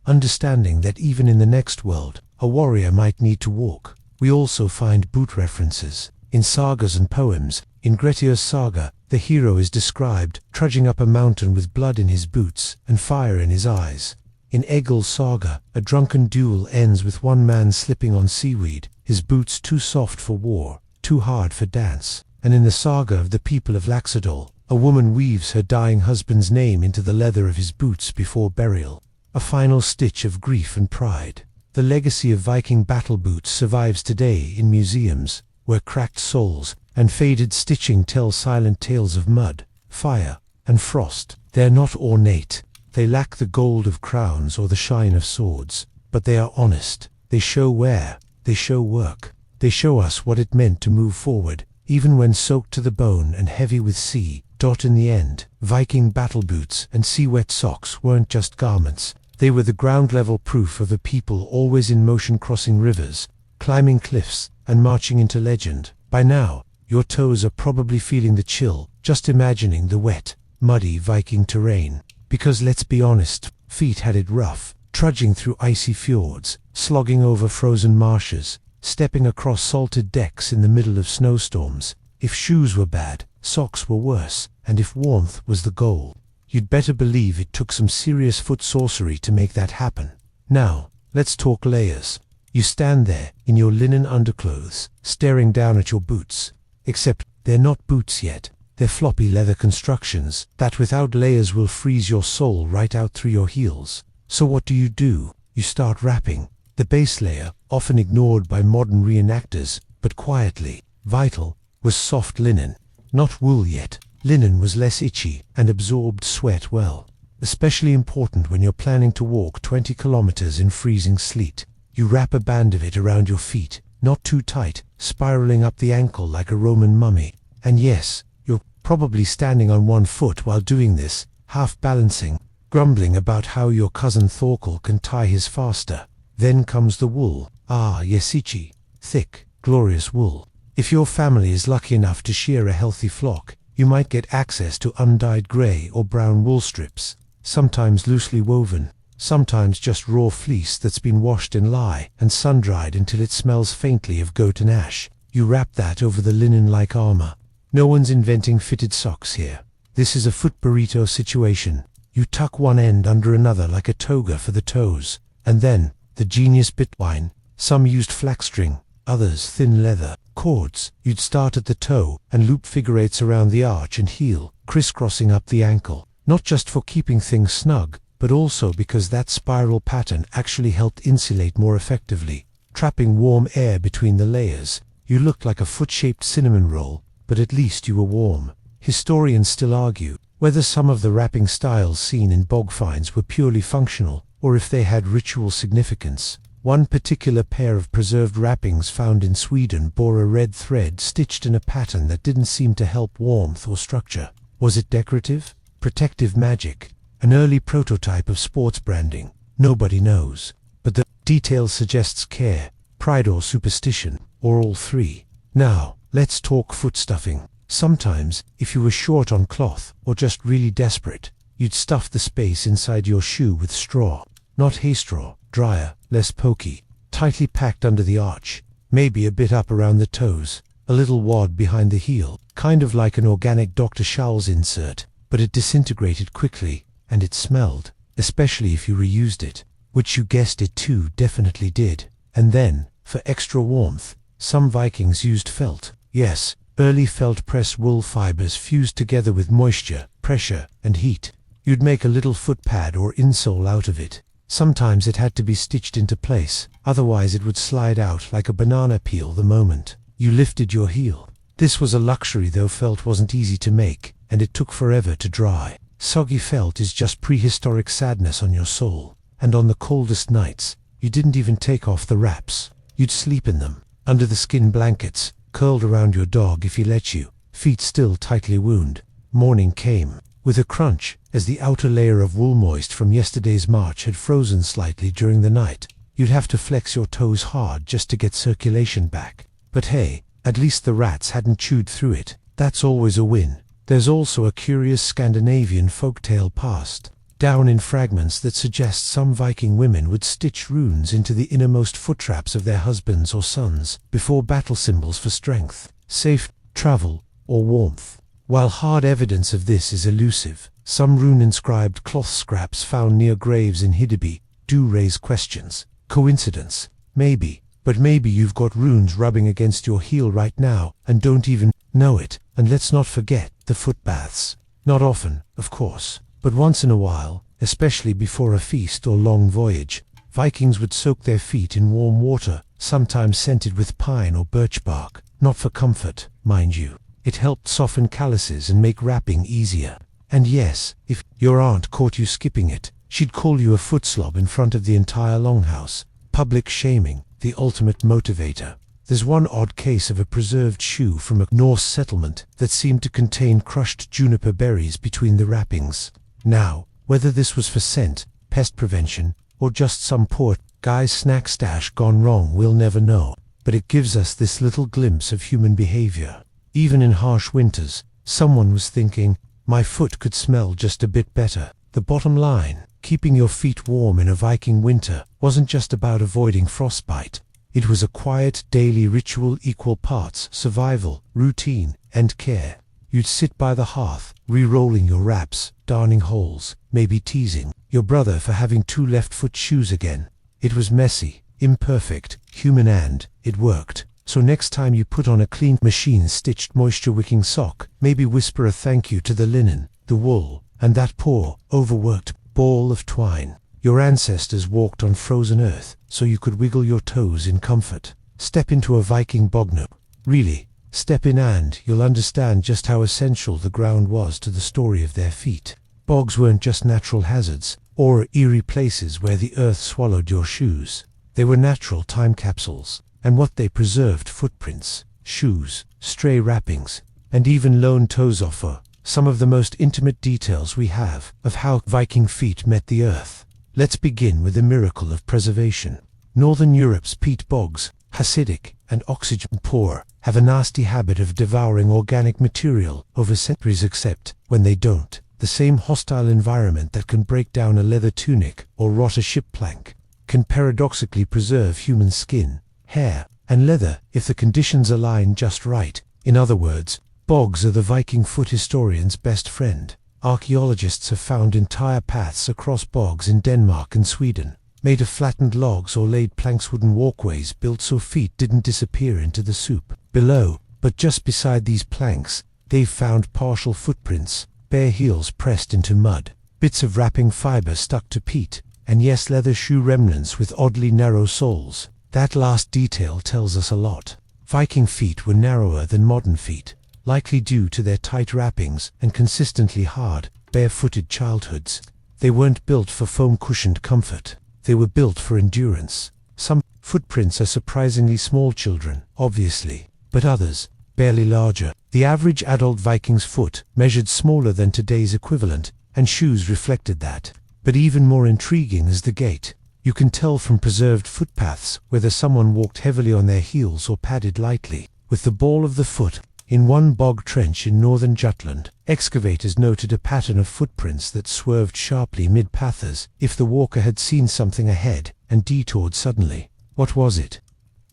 understanding that even in the next world, a warrior might need to walk. We also find boot references in sagas and poems. In Grettir's saga, the hero is described trudging up a mountain with blood in his boots and fire in his eyes. In Egil's saga, a drunken duel ends with one man slipping on seaweed, his boots too soft for war, too hard for dance. And in the saga of the people of Laxdal, a woman weaves her dying husband's name into the leather of his boots before burial, a final stitch of grief and pride. The legacy of Viking battle boots survives today in museums, where cracked soles and faded stitching tell silent tales of mud, fire, and frost. They're not ornate, they lack the gold of crowns or the shine of swords, but they are honest. They show wear, they show work, they show us what it meant to move forward, even when soaked to the bone and heavy with sea. In the end, Viking battle boots and sea-wet socks weren't just garments. They were the ground-level proof of a people always in motion, crossing rivers, climbing cliffs, and marching into legend. By now, your toes are probably feeling the chill, just imagining the wet, muddy Viking terrain. Because let's be honest, feet had it rough, trudging through icy fjords, slogging over frozen marshes, stepping across salted decks in the middle of snowstorms. If shoes were bad, socks were worse, and if warmth was the goal, you'd better believe it took some serious foot sorcery to make that happen. Now, let's talk layers. You stand there, in your linen underclothes, staring down at your boots. Except, they're not boots yet. They're floppy leather constructions that without layers will freeze your soul right out through your heels. So what do? You start wrapping. The base layer, often ignored by modern reenactors, but quietly vital, was soft linen. Not wool yet. Linen was less itchy and absorbed sweat well. Especially important when you're planning to walk 20 kilometers in freezing sleet. You wrap a band of it around your feet, not too tight, spiraling up the ankle like a Roman mummy. And yes, you're probably standing on one foot while doing this, half balancing, grumbling about how your cousin Thorkel can tie his faster. Then comes the wool. Ah, yes, itchy, thick, glorious wool. If your family is lucky enough to shear a healthy flock, you might get access to undyed grey or brown wool strips, sometimes loosely woven, sometimes just raw fleece that's been washed in lye and sun-dried until it smells faintly of goat and ash. You wrap that over the linen-like armor. No one's inventing fitted socks here. This is a foot burrito situation. You tuck one end under another like a toga for the toes, and then, the genius bitwine, some used flax-string, others thin leather cords. You'd start at the toe and loop figure eights around the arch and heel, crisscrossing up the ankle, not just for keeping things snug, but also because that spiral pattern actually helped insulate more effectively, trapping warm air between the layers. You looked like a foot-shaped cinnamon roll, but at least you were warm. Historians still argue whether some of the wrapping styles seen in bog finds were purely functional, or if they had ritual significance. One particular pair of preserved wrappings found in Sweden bore a red thread stitched in a pattern that didn't seem to help warmth or structure. Was it decorative? Protective magic? An early prototype of sports branding? Nobody knows. But the detail suggests care, pride or superstition, or all three. Now, let's talk foot stuffing. Sometimes, if you were short on cloth, or just really desperate, you'd stuff the space inside your shoe with straw. Not hay straw, drier, less pokey, tightly packed under the arch, maybe a bit up around the toes, a little wad behind the heel, kind of like an organic Dr. Scholl's insert, but it disintegrated quickly, and it smelled, especially if you reused it, which you guessed it too definitely did. And then, for extra warmth, some Vikings used felt. Yes, early felt press wool fibers fused together with moisture, pressure, and heat. You'd make a little foot pad or insole out of it. Sometimes it had to be stitched into place, otherwise it would slide out like a banana peel the moment you lifted your heel. This was a luxury, though felt wasn't easy to make, and it took forever to dry. Soggy felt is just prehistoric sadness on your soul, and on the coldest nights, you didn't even take off the wraps. You'd sleep in them, under the skin blankets, curled around your dog if he let you, feet still tightly wound. Morning came, with a crunch, as the outer layer of wool moist from yesterday's march had frozen slightly during the night. You'd have to flex your toes hard just to get circulation back. But hey, at least the rats hadn't chewed through it. That's always a win. There's also a curious Scandinavian folktale passed down in fragments that suggests some Viking women would stitch runes into the innermost foot traps of their husbands or sons before battle symbols for strength, safe travel, or warmth. While hard evidence of this is elusive, some rune-inscribed cloth scraps found near graves in Hiddeby do raise questions. Coincidence? Maybe. But maybe you've got runes rubbing against your heel right now and don't even know it. And let's not forget the foot baths. Not often, of course, but once in a while, especially before a feast or long voyage, Vikings would soak their feet in warm water, sometimes scented with pine or birch bark. Not for comfort, mind you. It helped soften calluses and make wrapping easier. And yes, if your aunt caught you skipping it, she'd call you a foot slob in front of the entire longhouse. Public shaming, the ultimate motivator. There's one odd case of a preserved shoe from a Norse settlement that seemed to contain crushed juniper berries between the wrappings. Now, whether this was for scent, pest prevention, or just some poor guy's snack stash gone wrong, we'll never know. But it gives us this little glimpse of human behavior. Even in harsh winters, someone was thinking, my foot could smell just a bit better. The bottom line, keeping your feet warm in a Viking winter wasn't just about avoiding frostbite. It was a quiet daily ritual, equal parts survival, routine, and care. You'd sit by the hearth, re-rolling your wraps, darning holes, maybe teasing your brother for having 2 left-foot shoes again. It was messy, imperfect, human, and it worked. So next time you put on a clean, machine-stitched, moisture-wicking sock, maybe whisper a thank you to the linen, the wool, and that poor, overworked ball of twine. Your ancestors walked on frozen earth, so you could wiggle your toes in comfort. Step into a Viking bogno. Really, step in and you'll understand just how essential the ground was to the story of their feet. Bogs weren't just natural hazards, or eerie places where the earth swallowed your shoes. They were natural time capsules, and what they preserved: footprints, shoes, stray wrappings, and even lone toes offer some of the most intimate details we have of how Viking feet met the earth. Let's begin with the miracle of preservation. Northern Europe's peat bogs, acidic and oxygen-poor, have a nasty habit of devouring organic material over centuries, except when they don't. The same hostile environment that can break down a leather tunic or rot a ship plank can paradoxically preserve human skin, hair, and leather if the conditions align just right. In other words, bogs are the Viking foot historian's best friend. Archaeologists have found entire paths across bogs in Denmark and Sweden, made of flattened logs or laid planks, wooden walkways built so feet didn't disappear into the soup below. But just beside these planks, they've found partial footprints, bare heels pressed into mud, bits of wrapping fiber stuck to peat, and yes, leather shoe remnants with oddly narrow soles. That last detail tells us a lot. Viking feet were narrower than modern feet, likely due to their tight wrappings and consistently hard, barefooted childhoods. They weren't built for foam-cushioned comfort. They were built for endurance. Some footprints are surprisingly small children, obviously, but others, barely larger. The average adult Viking's foot measured smaller than today's equivalent, and shoes reflected that. But even more intriguing is the gait. You can tell from preserved footpaths whether someone walked heavily on their heels or padded lightly, with the ball of the foot. In one bog trench in northern Jutland, excavators noted a pattern of footprints that swerved sharply mid-path as if the walker had seen something ahead and detoured suddenly. What was it?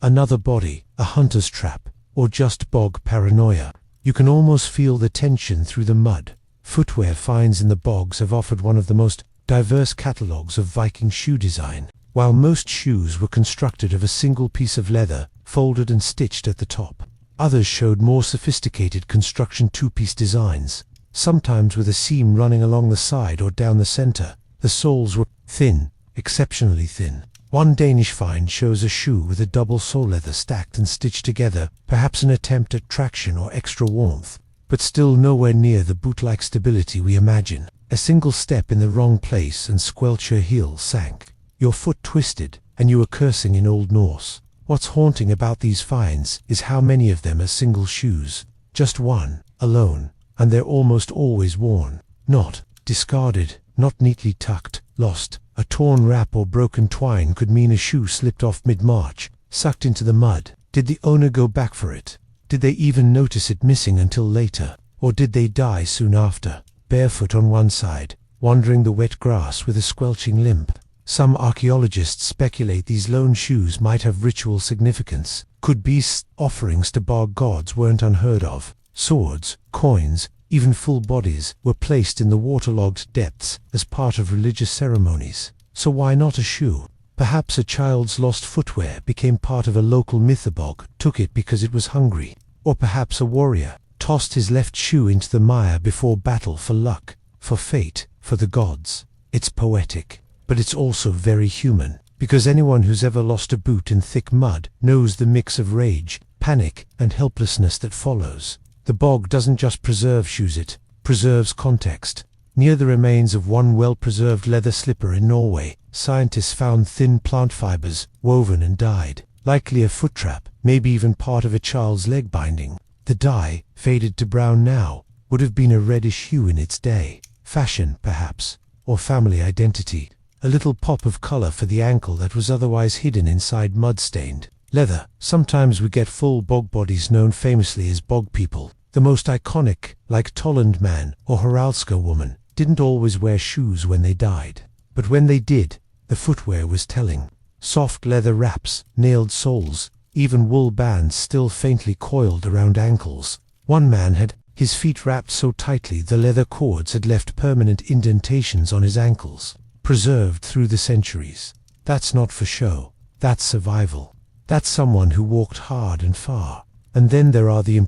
Another body, a hunter's trap, or just bog paranoia? You can almost feel the tension through the mud. Footwear finds in the bogs have offered one of the most diverse catalogues of Viking shoe design. While most shoes were constructed of a single piece of leather, folded and stitched at the top, others showed more sophisticated construction, 2-piece designs, sometimes with a seam running along the side or down the center. The soles were thin, exceptionally thin. One Danish find shows a shoe with a double sole leather stacked and stitched together, perhaps an attempt at traction or extra warmth, but still nowhere near the boot-like stability we imagine. A single step in the wrong place and squelch, your heel sank. Your foot twisted, and you were cursing in Old Norse. What's haunting about these finds is how many of them are single shoes. Just one, alone, and they're almost always worn. Not discarded, not neatly tucked, lost. A torn wrap or broken twine could mean a shoe slipped off mid-march, sucked into the mud. Did the owner go back for it? Did they even notice it missing until later? Or did they die soon after, barefoot on one side, wandering the wet grass with a squelching limp? Some archaeologists speculate these lone shoes might have ritual significance. Could beasts' offerings to bog gods weren't unheard of. Swords, coins, even full bodies were placed in the waterlogged depths as part of religious ceremonies. So why not a shoe? Perhaps a child's lost footwear became part of a local myth. A bog took it because it was hungry. Or perhaps a warrior tossed his left shoe into the mire before battle for luck, for fate, for the gods. It's poetic, but it's also very human, because anyone who's ever lost a boot in thick mud knows the mix of rage, panic, and helplessness that follows. The bog doesn't just preserve shoes, it preserves context. Near the remains of one well-preserved leather slipper in Norway, scientists found thin plant fibers, woven and dyed, likely a foot trap, maybe even part of a child's leg binding. The dye, faded to brown now, would have been a reddish hue in its day. Fashion, perhaps, or family identity. A little pop of color for the ankle that was otherwise hidden inside mud-stained leather. Sometimes we get full bog bodies known famously as bog people. The most iconic, like Tolland man or Haraldska woman, didn't always wear shoes when they died. But when they did, the footwear was telling. Soft leather wraps, nailed soles, even wool bands still faintly coiled around ankles. One man had his feet wrapped so tightly the leather cords had left permanent indentations on his ankles, preserved through the centuries. That's not for show, that's survival. That's someone who walked hard and far. And then there are the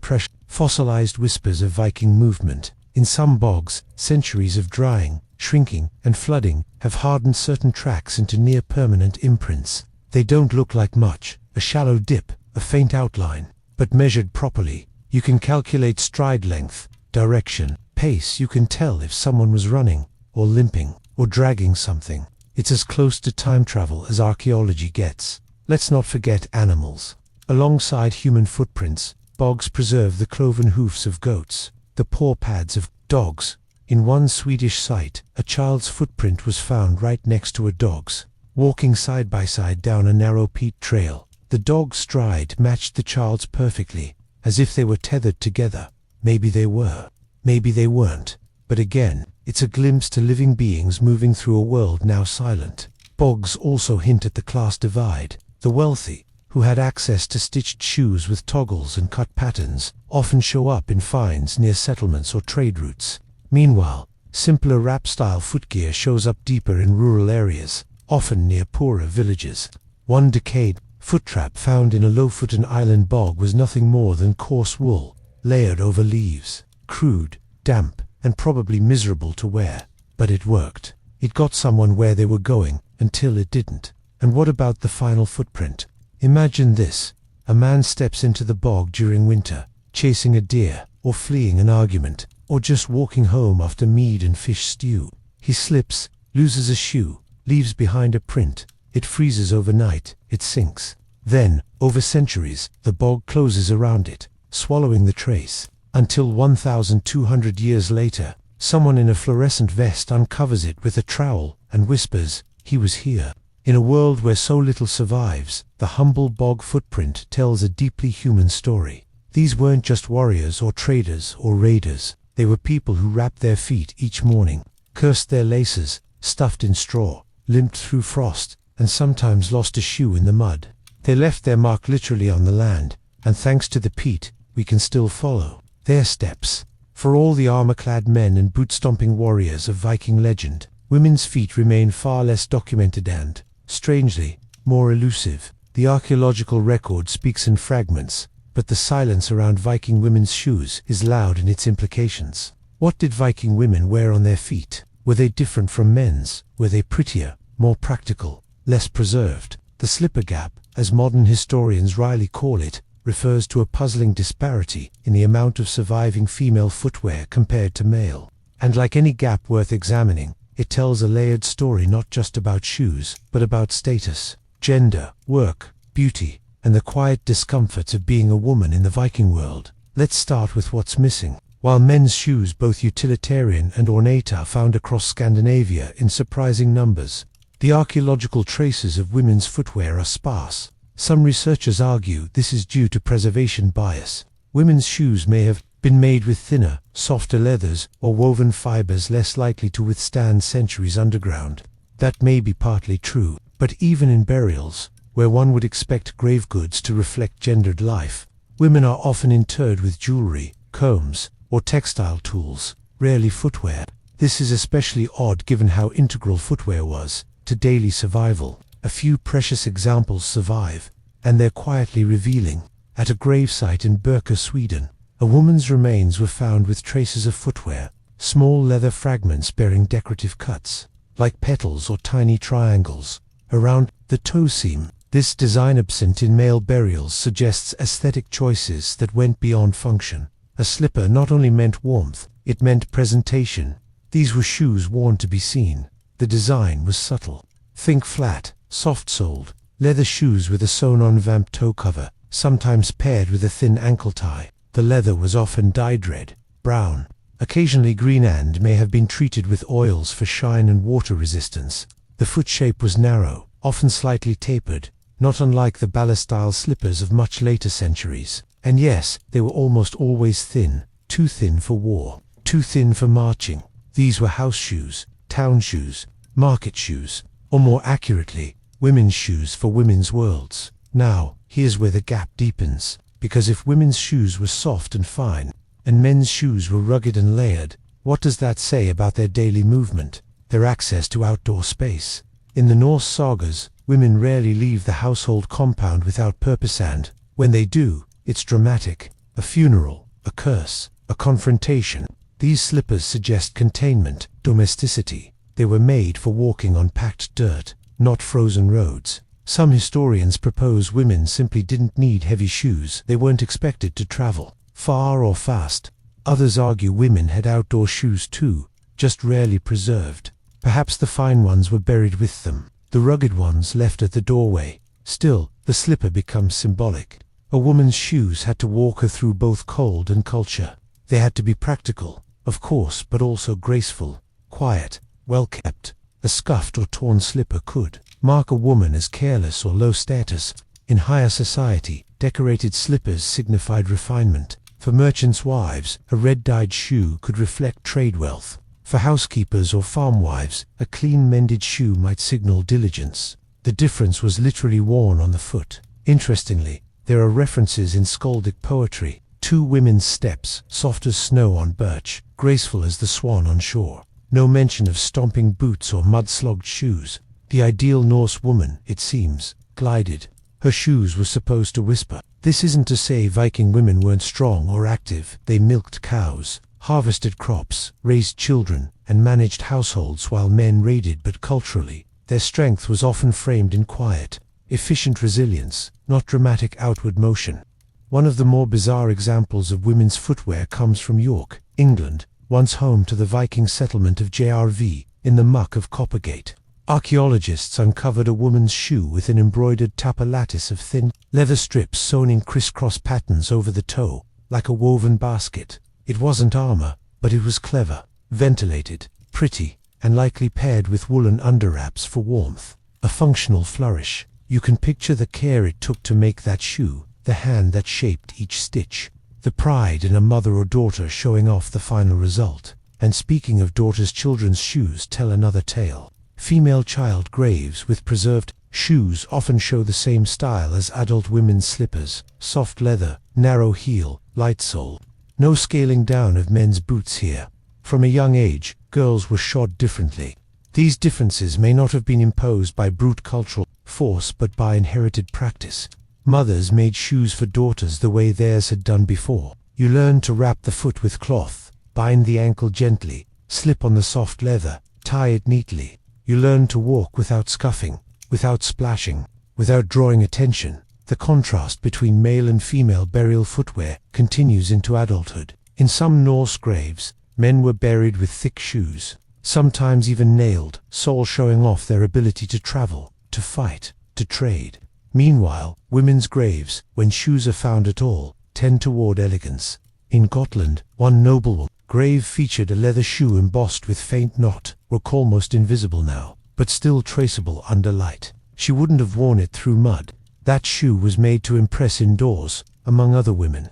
fossilized whispers of Viking movement. In some bogs, centuries of drying, shrinking, and flooding have hardened certain tracks into near-permanent imprints. They don't look like much, a shallow dip, a faint outline, but measured properly, you can calculate stride length, direction, pace. You can tell if someone was running, or limping, or dragging something. It's as close to time travel as archaeology gets. Let's not forget animals. Alongside human footprints, bogs preserve the cloven hoofs of goats, the paw pads of dogs. In one Swedish site, a child's footprint was found right next to a dog's, walking side by side down a narrow peat trail. The dog's stride matched the child's perfectly, as if they were tethered together. Maybe they were, maybe they weren't. But again, it's a glimpse to living beings moving through a world now silent. Bogs also hint at the class divide. The wealthy, who had access to stitched shoes with toggles and cut patterns, often show up in finds near settlements or trade routes. Meanwhile, simpler wrap-style footgear shows up deeper in rural areas, often near poorer villages. One decayed foot trap found in a low-footed island bog was nothing more than coarse wool, layered over leaves, crude, damp, and probably miserable to wear. But it worked. It got someone where they were going, until it didn't. And what about the final footprint? Imagine this. A man steps into the bog during winter, chasing a deer, or fleeing an argument, or just walking home after mead and fish stew. He slips, loses a shoe, leaves behind a print. It freezes overnight, it sinks. Then, over centuries, the bog closes around it, swallowing the trace, until 1,200 years later, someone in a fluorescent vest uncovers it with a trowel and whispers, "He was here." In a world where so little survives, the humble bog footprint tells a deeply human story. These weren't just warriors or traders or raiders. They were people who wrapped their feet each morning, cursed their laces, stuffed in straw, limped through frost, and sometimes lost a shoe in the mud. They left their mark literally on the land, and thanks to the peat, we can still follow their steps. For all the armor-clad men and boot-stomping warriors of Viking legend, women's feet remain far less documented and, strangely, more elusive. The archaeological record speaks in fragments, but the silence around Viking women's shoes is loud in its implications. What did Viking women wear on their feet? Were they different from men's? Were they prettier, more practical, less preserved? The slipper gap, as modern historians wryly call it, refers to a puzzling disparity in the amount of surviving female footwear compared to male. And like any gap worth examining, it tells a layered story not just about shoes, but about status, gender, work, beauty, and the quiet discomforts of being a woman in the Viking world. Let's start with what's missing. While men's shoes, both utilitarian and ornate, are found across Scandinavia in surprising numbers, the archaeological traces of women's footwear are sparse. Some researchers argue this is due to preservation bias. Women's shoes may have been made with thinner, softer leathers or woven fibers less likely to withstand centuries underground. That may be partly true, but even in burials, where one would expect grave goods to reflect gendered life, women are often interred with jewelry, combs, or textile tools, rarely footwear. This is especially odd given how integral footwear was to daily survival. A few precious examples survive, and they're quietly revealing. At a gravesite in Birka, Sweden, a woman's remains were found with traces of footwear, small leather fragments bearing decorative cuts, like petals or tiny triangles, around the toe seam. This design, absent in male burials, suggests aesthetic choices that went beyond function. A slipper not only meant warmth, it meant presentation. These were shoes worn to be seen. The design was subtle. Think flat, soft-soled, leather shoes with a sewn-on vamp toe cover, sometimes paired with a thin ankle tie. The leather was often dyed red, brown, occasionally green, and may have been treated with oils for shine and water resistance. The foot shape was narrow, often slightly tapered, not unlike the ballast-style slippers of much later centuries. And yes, they were almost always thin, too thin for war, too thin for marching. These were house shoes, town shoes, market shoes, or more accurately, women's shoes for women's worlds. Now, here's where the gap deepens, because if women's shoes were soft and fine, and men's shoes were rugged and layered. What does that say about their daily movement, their access to outdoor space? In the Norse sagas, women rarely leave the household compound without purpose, and when they do, it's dramatic. A funeral, a curse, a confrontation. These slippers suggest containment, domesticity. They were made for walking on packed dirt, not frozen roads. Some historians propose women simply didn't need heavy shoes. They weren't expected to travel far or fast. Others argue women had outdoor shoes too, just rarely preserved. Perhaps the fine ones were buried with them, the rugged ones left at the doorway. Still, the slipper becomes symbolic. A woman's shoes had to walk her through both cold and culture. They had to be practical, of course, but also graceful, quiet, well kept. A scuffed or torn slipper could mark a woman as careless or low status. In higher society, decorated slippers signified refinement. For merchants' wives, a red-dyed shoe could reflect trade wealth. For housekeepers or farm wives, a clean mended shoe might signal diligence. The difference was literally worn on the foot. Interestingly, there are references in skaldic poetry. 2 women's steps, soft as snow on birch, graceful as the swan on shore. No mention of stomping boots or mud-slogged shoes. The ideal Norse woman, it seems, glided. Her shoes were supposed to whisper. This isn't to say Viking women weren't strong or active. They milked cows, harvested crops, raised children, and managed households while men raided, but culturally, their strength was often framed in quiet, efficient resilience, not dramatic outward motion. One of the more bizarre examples of women's footwear comes from York, England, once home to the Viking settlement of JRV, in the muck of Coppergate. Archaeologists uncovered a woman's shoe with an embroidered tapa lattice of thin leather strips sewn in crisscross patterns over the toe, like a woven basket. It wasn't armor, but it was clever, ventilated, pretty, and likely paired with woolen underwraps for warmth. A functional flourish. You can picture the care it took to make that shoe, the hand that shaped each stitch, the pride in a mother or daughter showing off the final result. And speaking of daughters, children's shoes tell another tale. Female child graves with preserved shoes often show the same style as adult women's slippers: soft leather, narrow heel, light sole. No scaling down of men's boots here. From a young age, girls were shod differently. These differences may not have been imposed by brute cultural force but by inherited practice. Mothers made shoes for daughters the way theirs had done before. You learned to wrap the foot with cloth, bind the ankle gently, slip on the soft leather, tie it neatly. You learned to walk without scuffing, without splashing, without drawing attention. The contrast between male and female burial footwear continues into adulthood. In some Norse graves, men were buried with thick shoes, sometimes even nailed, sole showing off their ability to travel, to fight, to trade. Meanwhile, women's graves, when shoes are found at all, tend toward elegance. In Gotland, one noblewoman's grave featured a leather shoe embossed with faint knot, work almost invisible now, but still traceable under light. She wouldn't have worn it through mud. That shoe was made to impress indoors, among other women.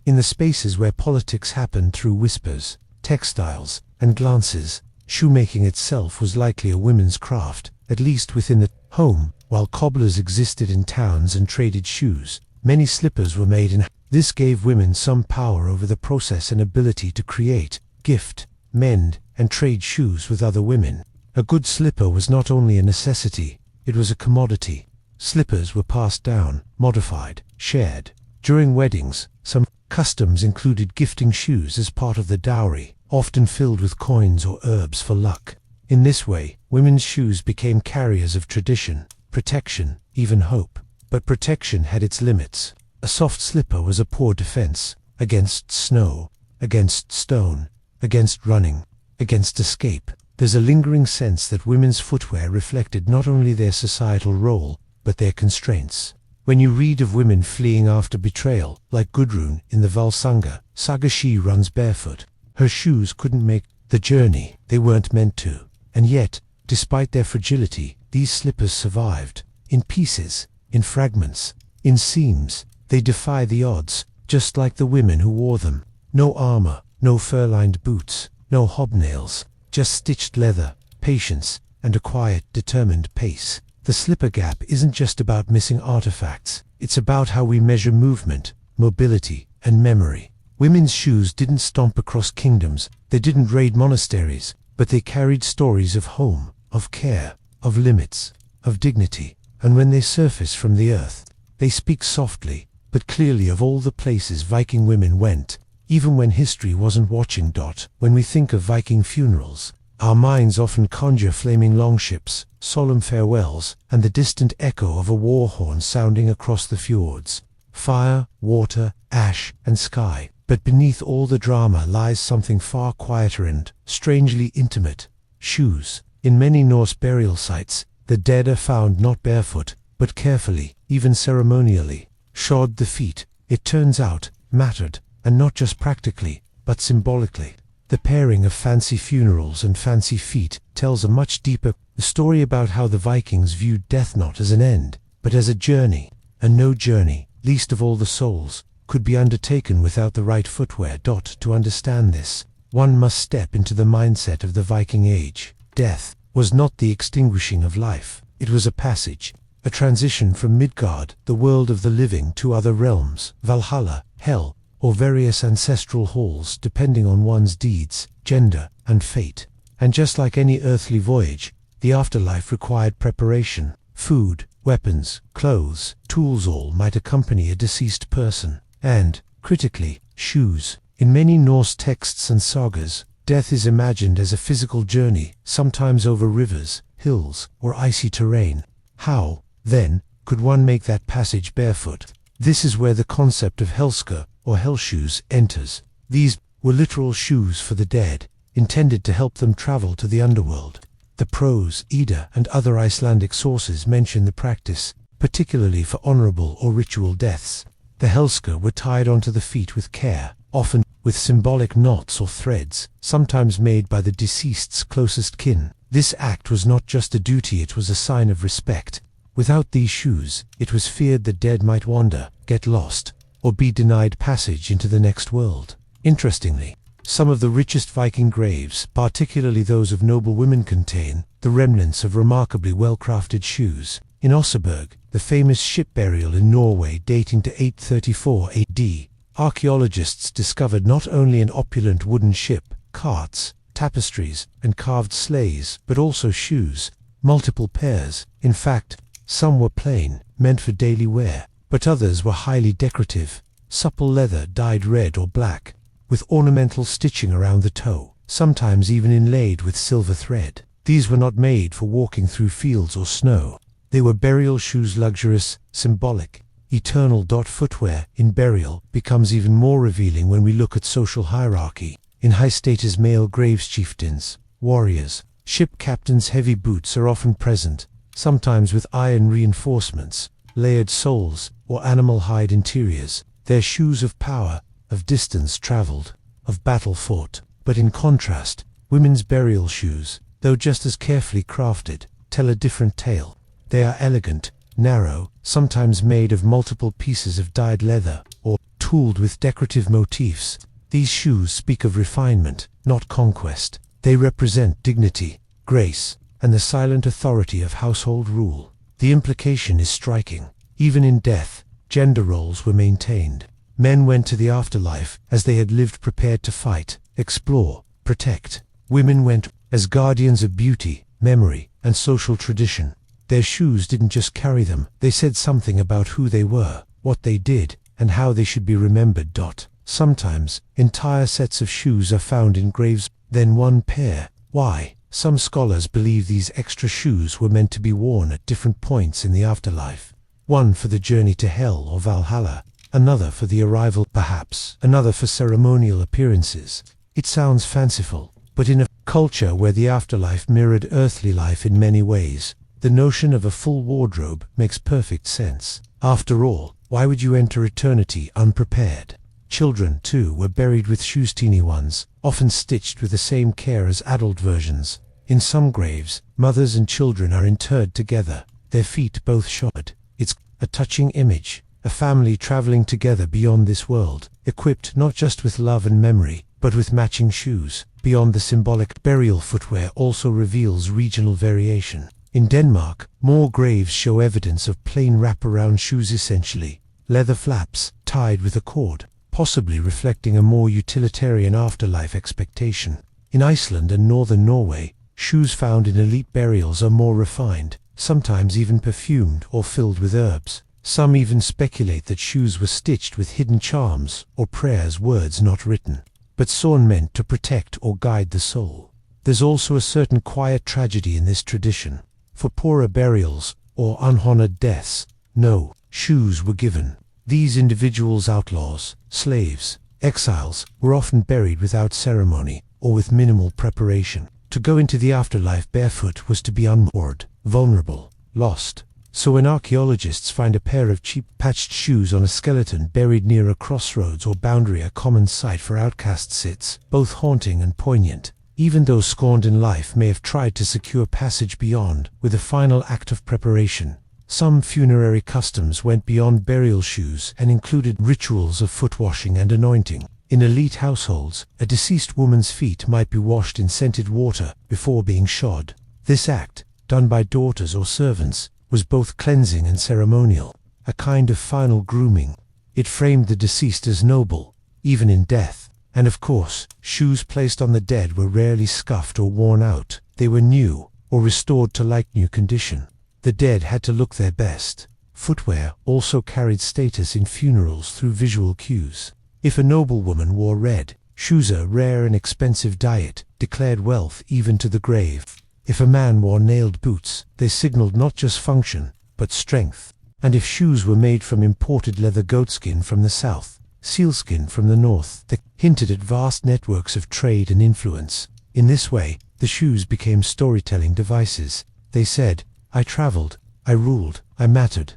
In the spaces where politics happened through whispers, textiles, and glances, shoemaking itself was likely a women's craft, at least within the home. While cobblers existed in towns and traded shoes, many slippers were made in. This gave women some power over the process and ability to create, gift, mend, and trade shoes with other women. A good slipper was not only a necessity, it was a commodity. Slippers were passed down, modified, shared. During weddings, some customs included gifting shoes as part of the dowry, often filled with coins or herbs for luck. In this way, women's shoes became carriers of tradition, protection, even hope. But protection had its limits. A soft slipper was a poor defense, against snow, against stone, against running, against escape. There's a lingering sense that women's footwear reflected not only their societal role, but their constraints. When you read of women fleeing after betrayal, like Gudrun in the Valsanga saga, she runs barefoot. Her shoes couldn't make the journey, they weren't meant to. And yet, despite their fragility, these slippers survived. In pieces, in fragments, in seams, they defy the odds, just like the women who wore them. No armor, no fur-lined boots, no hobnails, just stitched leather, patience, and a quiet, determined pace. The slipper gap isn't just about missing artifacts, it's about how we measure movement, mobility, and memory. Women's shoes didn't stomp across kingdoms, they didn't raid monasteries, but they carried stories of home, of care, of limits, of dignity, and when they surface from the earth, they speak softly, but clearly of all the places Viking women went, even when history wasn't watching. When we think of Viking funerals, our minds often conjure flaming longships, solemn farewells, and the distant echo of a war horn sounding across the fjords. Fire, water, ash, and sky. But beneath all the drama lies something far quieter and, strangely intimate: shoes. In many Norse burial sites, the dead are found not barefoot, but carefully, even ceremonially, shod. The feet, it turns out, mattered, and not just practically, but symbolically. The pairing of fancy funerals and fancy feet tells a much deeper story about how the Vikings viewed death not as an end, but as a journey, and no journey, least of all the soul's, could be undertaken without the right footwear. To understand this, one must step into the mindset of the Viking age. Death was not the extinguishing of life, it was a passage, a transition from Midgard, the world of the living, to other realms, Valhalla, Hell, or various ancestral halls, depending on one's deeds, gender, and fate. And just like any earthly voyage, the afterlife required preparation. Food, weapons, clothes, tools all might accompany a deceased person. And, critically, shoes. In many Norse texts and sagas, death is imagined as a physical journey, sometimes over rivers, hills, or icy terrain. How, then, could one make that passage barefoot? This is where the concept of helska, or hell shoes, enters. These were literal shoes for the dead, intended to help them travel to the underworld. The prose, Edda, and other Icelandic sources mention the practice, particularly for honorable or ritual deaths. The helska were tied onto the feet with care, often with symbolic knots or threads, sometimes made by the deceased's closest kin. This act was not just a duty, it was a sign of respect. Without these shoes, it was feared the dead might wander, get lost, or be denied passage into the next world. Interestingly, some of the richest Viking graves, particularly those of noble women, contain the remnants of remarkably well-crafted shoes. In Oseberg, the famous ship burial in Norway dating to 834 AD, archaeologists discovered not only an opulent wooden ship, carts, tapestries, and carved sleighs, but also shoes, multiple pairs. In fact, some were plain, meant for daily wear, but others were highly decorative, supple leather dyed red or black, with ornamental stitching around the toe, sometimes even inlaid with silver thread. These were not made for walking through fields or snow. They were burial shoes, luxurious, symbolic, eternal. Footwear in burial becomes even more revealing when we look at social hierarchy. In high-status male graves, chieftains, warriors, ship captains' heavy boots are often present, sometimes with iron reinforcements, layered soles, or animal hide interiors. They're shoes of power, of distance traveled, of battle fought. But in contrast, women's burial shoes, though just as carefully crafted, tell a different tale. They are elegant, narrow, sometimes made of multiple pieces of dyed leather, or tooled with decorative motifs. These shoes speak of refinement, not conquest. They represent dignity, grace, and the silent authority of household rule. The implication is striking. Even in death, gender roles were maintained. Men went to the afterlife as they had lived, prepared to fight, explore, protect. Women went as guardians of beauty, memory, and social tradition. Their shoes didn't just carry them, they said something about who they were, what they did, and how they should be remembered. Sometimes, entire sets of shoes are found in graves, then one pair. Why? Some scholars believe these extra shoes were meant to be worn at different points in the afterlife. One for the journey to Hell or Valhalla, another for the arrival, perhaps, another for ceremonial appearances. It sounds fanciful, but in a culture where the afterlife mirrored earthly life in many ways, the notion of a full wardrobe makes perfect sense. After all, why would you enter eternity unprepared? Children, too, were buried with shoes, teeny ones, often stitched with the same care as adult versions. In some graves, mothers and children are interred together, their feet both shod. It's a touching image, a family traveling together beyond this world, equipped not just with love and memory, but with matching shoes. Beyond the symbolic, burial footwear also reveals regional variation. In Denmark, more graves show evidence of plain wraparound shoes, essentially leather flaps tied with a cord. possibly reflecting a more utilitarian afterlife expectation. In Iceland and northern Norway, shoes found in elite burials are more refined, sometimes even perfumed or filled with herbs. Some even speculate that shoes were stitched with hidden charms or prayers, words not written, but sewn, meant to protect or guide the soul. There's also a certain quiet tragedy in this tradition. For poorer burials or unhonored deaths, no shoes were given. These individuals, outlaws, slaves, exiles, were often buried without ceremony or with minimal preparation. To go into the afterlife barefoot was to be unmoored, vulnerable, lost. So when archaeologists find a pair of cheap patched shoes on a skeleton buried near a crossroads or boundary, a common sight for outcasts, it's both haunting and poignant. Even those scorned in life may have tried to secure passage beyond with a final act of preparation. Some funerary customs went beyond burial shoes and included rituals of foot washing and anointing. In elite households, a deceased woman's feet might be washed in scented water before being shod. This act, done by daughters or servants, was both cleansing and ceremonial, a kind of final grooming. It framed the deceased as noble, even in death. And of course, shoes placed on the dead were rarely scuffed or worn out. They were new, or restored to like new condition. The dead had to look their best. Footwear also carried status in funerals through visual cues. If a noblewoman wore red, shoes, a rare and expensive diet, declared wealth even to the grave. If a man wore nailed boots, they signaled not just function, but strength. And if shoes were made from imported leather, goatskin from the south, sealskin from the north, they hinted at vast networks of trade and influence. In this way, the shoes became storytelling devices. They said, "I traveled, I ruled, I mattered."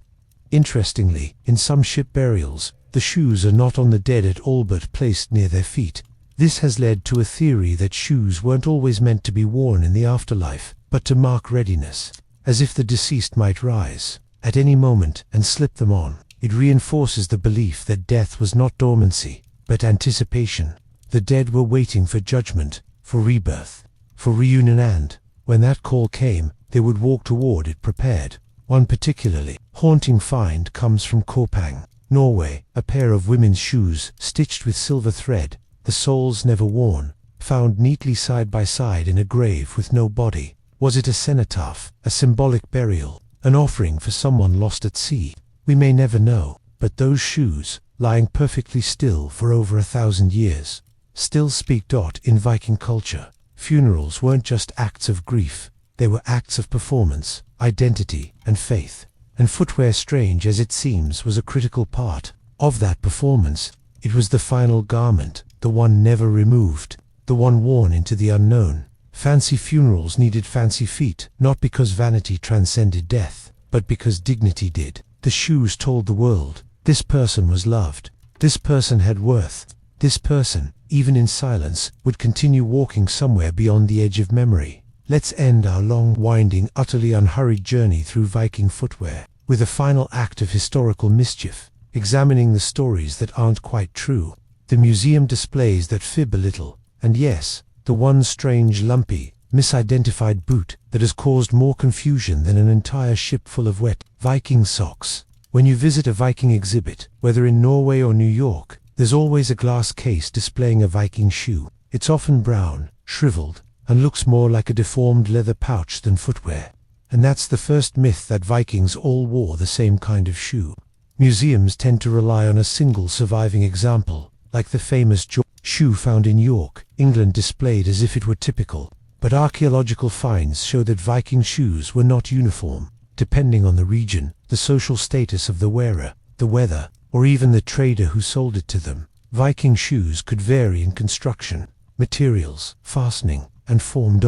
Interestingly, in some ship burials, the shoes are not on the dead at all but placed near their feet. This has led to a theory that shoes weren't always meant to be worn in the afterlife, but to mark readiness, as if the deceased might rise at any moment and slip them on. It reinforces the belief that death was not dormancy, but anticipation. The dead were waiting for judgment, for rebirth, for reunion, and, when that call came, they would walk toward it prepared. One particularly haunting find comes from Kopang, Norway. A pair of women's shoes stitched with silver thread, the soles never worn, found neatly side by side in a grave with no body. Was it a cenotaph, a symbolic burial, an offering for someone lost at sea? We may never know, but those shoes, lying perfectly still for over 1,000 years, still speak. In Viking culture, funerals weren't just acts of grief, they were acts of performance, identity, and faith. And footwear, strange as it seems, was a critical part of that performance. It was the final garment, the one never removed, the one worn into the unknown. Fancy funerals needed fancy feet, not because vanity transcended death, but because dignity did. The shoes told the world, this person was loved, this person had worth, this person, even in silence, would continue walking somewhere beyond the edge of memory. Let's end our long, winding, utterly unhurried journey through Viking footwear with a final act of historical mischief, examining the stories that aren't quite true, the museum displays that fib a little, and yes, the one strange, lumpy, misidentified boot that has caused more confusion than an entire ship full of wet Viking socks. When you visit a Viking exhibit, whether in Norway or New York, there's always a glass case displaying a Viking shoe. It's often brown, shriveled, and looks more like a deformed leather pouch than footwear. And that's the first myth, that Vikings all wore the same kind of shoe. Museums tend to rely on a single surviving example, like the famous shoe found in York, England, displayed as if it were typical. But archaeological finds show that Viking shoes were not uniform. Depending on the region, the social status of the wearer, the weather, or even the trader who sold it to them, Viking shoes could vary in construction, materials, fastening, and form.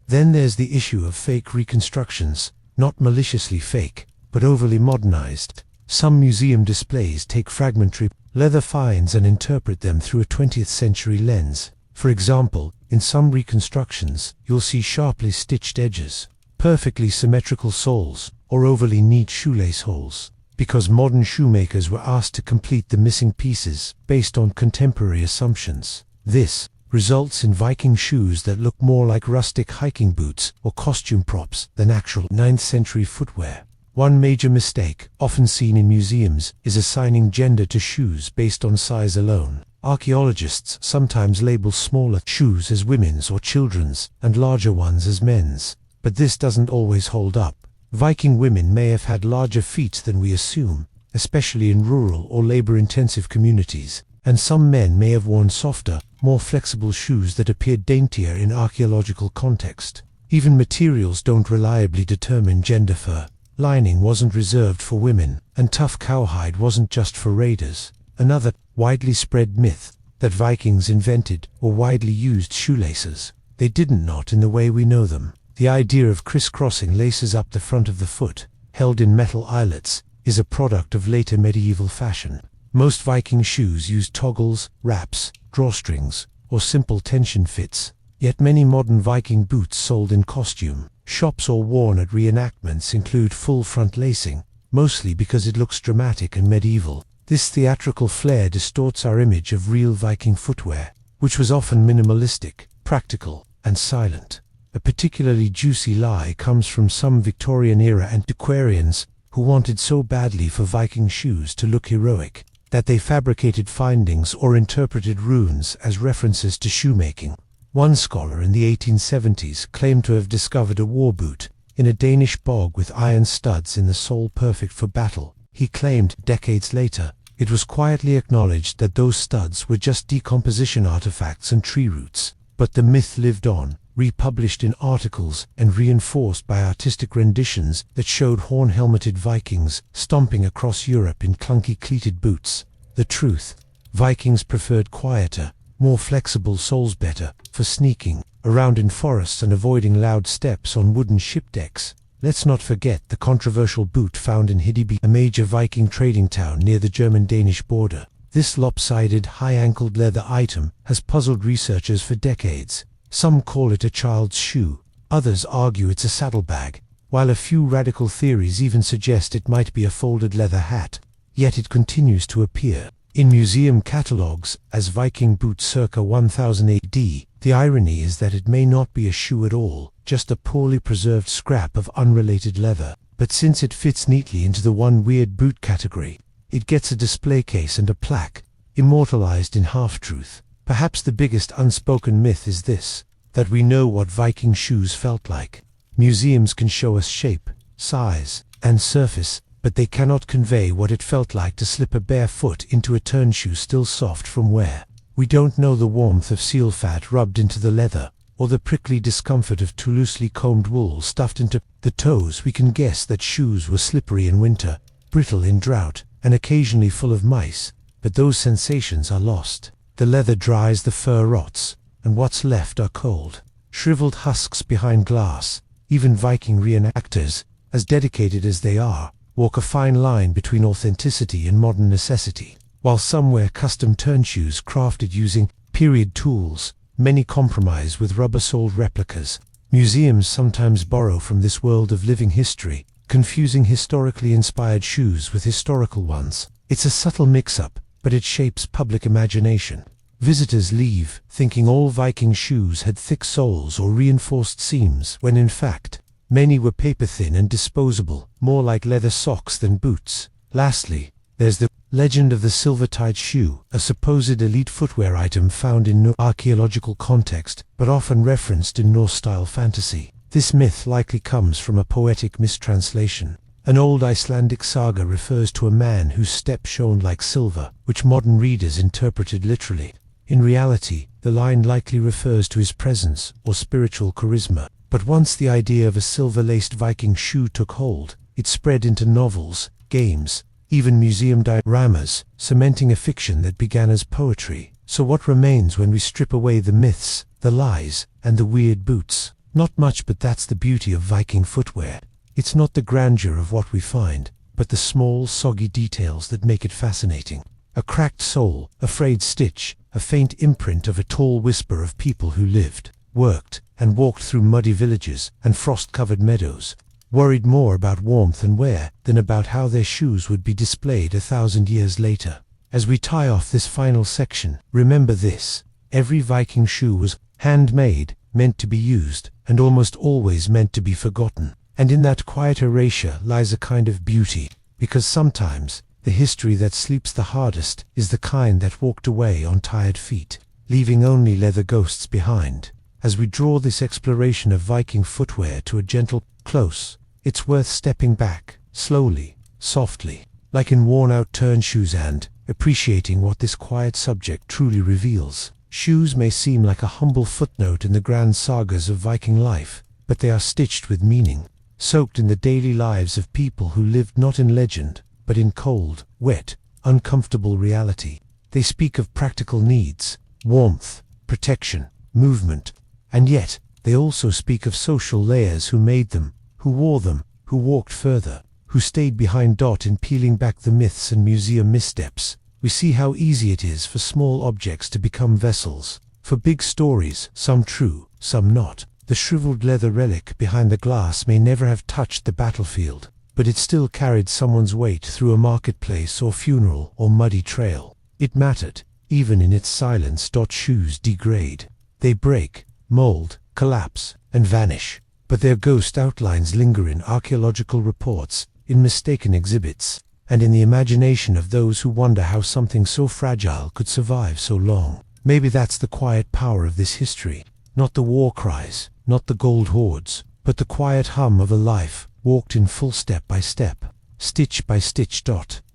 Then there's the issue of fake reconstructions, not maliciously fake, but overly modernized. Some museum displays take fragmentary leather finds and interpret them through a 20th century lens. For example, in some reconstructions, you'll see sharply stitched edges, perfectly symmetrical soles, or overly neat shoelace holes, because modern shoemakers were asked to complete the missing pieces based on contemporary assumptions. This results in Viking shoes that look more like rustic hiking boots or costume props than actual 9th century footwear. One major mistake, often seen in museums, is assigning gender to shoes based on size alone. Archaeologists sometimes label smaller shoes as women's or children's, and larger ones as men's. But this doesn't always hold up. Viking women may have had larger feet than we assume, especially in rural or labor-intensive communities, and some men may have worn softer, more flexible shoes that appeared daintier in archaeological context. Even materials don't reliably determine gender. Fur lining wasn't reserved for women, and tough cowhide wasn't just for raiders. Another widely spread myth that Vikings invented or widely used shoelaces. They didn't, not in the way we know them. The idea of crisscrossing laces up the front of the foot, held in metal eyelets, is a product of later medieval fashion. Most Viking shoes used toggles, wraps, drawstrings, or simple tension fits. Yet many modern Viking boots sold in costume shops or worn at reenactments include full front lacing, mostly because it looks dramatic and medieval. This theatrical flair distorts our image of real Viking footwear, which was often minimalistic, practical, and silent. A particularly juicy lie comes from some Victorian-era antiquarians who wanted so badly for Viking shoes to look heroic that they fabricated findings or interpreted runes as references to shoemaking. One scholar in the 1870s claimed to have discovered a war boot in a Danish bog with iron studs in the sole perfect for battle. He claimed, decades later, it was quietly acknowledged that those studs were just decomposition artifacts and tree roots. But the myth lived on, republished in articles and reinforced by artistic renditions that showed horn-helmeted Vikings stomping across Europe in clunky cleated boots. The truth: Vikings preferred quieter, more flexible soles, better for sneaking around in forests and avoiding loud steps on wooden ship decks. Let's not forget the controversial boot found in Hedeby, a major Viking trading town near the German-Danish border. This lopsided, high-ankled leather item has puzzled researchers for decades. Some call it a child's shoe, others argue it's a saddlebag, while a few radical theories even suggest it might be a folded leather hat. Yet it continues to appear in museum catalogues as Viking boot circa 1000 AD. The irony is that it may not be a shoe at all, just a poorly preserved scrap of unrelated leather. But since it fits neatly into the one weird boot category, it gets a display case and a plaque, immortalized in half-truth. Perhaps the biggest unspoken myth is this: that we know what Viking shoes felt like. Museums can show us shape, size, and surface, but they cannot convey what it felt like to slip a bare foot into a turnshoe still soft from wear. We don't know the warmth of seal fat rubbed into the leather, or the prickly discomfort of too loosely combed wool stuffed into the toes. We can guess that shoes were slippery in winter, brittle in drought, and occasionally full of mice, but those sensations are lost. The leather dries, the fur rots, and what's left are cold, shriveled husks behind glass. Even Viking reenactors, as dedicated as they are, walk a fine line between authenticity and modern necessity. While some wear custom turnshoes crafted using period tools, many compromise with rubber-soled replicas. Museums sometimes borrow from this world of living history, confusing historically inspired shoes with historical ones. It's a subtle mix-up, but it shapes public imagination. Visitors leave thinking all Viking shoes had thick soles or reinforced seams, when in fact, many were paper-thin and disposable, more like leather socks than boots. Lastly, there's the legend of the silver-tied shoe, a supposed elite footwear item found in no archaeological context, but often referenced in Norse-style fantasy. This myth likely comes from a poetic mistranslation. An old Icelandic saga refers to a man whose step shone like silver, which modern readers interpreted literally. In reality, the line likely refers to his presence or spiritual charisma. But once the idea of a silver-laced Viking shoe took hold, it spread into novels, games, even museum dioramas, cementing a fiction that began as poetry. So what remains when we strip away the myths, the lies, and the weird boots? Not much, but that's the beauty of Viking footwear. It's not the grandeur of what we find, but the small, soggy details that make it fascinating. A cracked sole, a frayed stitch, a faint imprint of a tall whisper of people who lived, worked, and walked through muddy villages and frost-covered meadows, worried more about warmth and wear than about how their shoes would be displayed 1,000 years later. As we tie off this final section, remember this: every Viking shoe was handmade, meant to be used, and almost always meant to be forgotten. And in that quiet erasure lies a kind of beauty, because sometimes the history that sleeps the hardest is the kind that walked away on tired feet, leaving only leather ghosts behind. As we draw this exploration of Viking footwear to a gentle close, it's worth stepping back, slowly, softly, like in worn-out turn shoes, and appreciating what this quiet subject truly reveals. Shoes may seem like a humble footnote in the grand sagas of Viking life, but they are stitched with meaning, soaked in the daily lives of people who lived not in legend, but in cold, wet, uncomfortable reality. They speak of practical needs, warmth, protection, movement, and yet they also speak of social layers: who made them, who wore them, who walked further, who stayed behind. In peeling back the myths and museum missteps, we see how easy it is for small objects to become vessels for big stories, some true, some not. The shriveled leather relic behind the glass may never have touched the battlefield, but it still carried someone's weight through a marketplace or funeral or muddy trail. It mattered, even in its silence. Shoes degrade. They break, mold, collapse, and vanish, but their ghost outlines linger in archaeological reports, in mistaken exhibits, and in the imagination of those who wonder how something so fragile could survive so long. Maybe that's the quiet power of this history. Not the war cries, not the gold hoards, but the quiet hum of a life, walked in full step by step, stitch by stitch.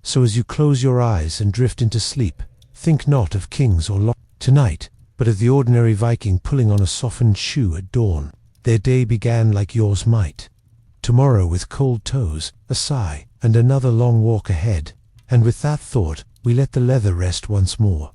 So as you close your eyes and drift into sleep, think not of kings or tonight, but of the ordinary Viking pulling on a softened shoe at dawn. Their day began like yours might. Tomorrow, with cold toes, a sigh, and another long walk ahead. And with that thought, we let the leather rest once more.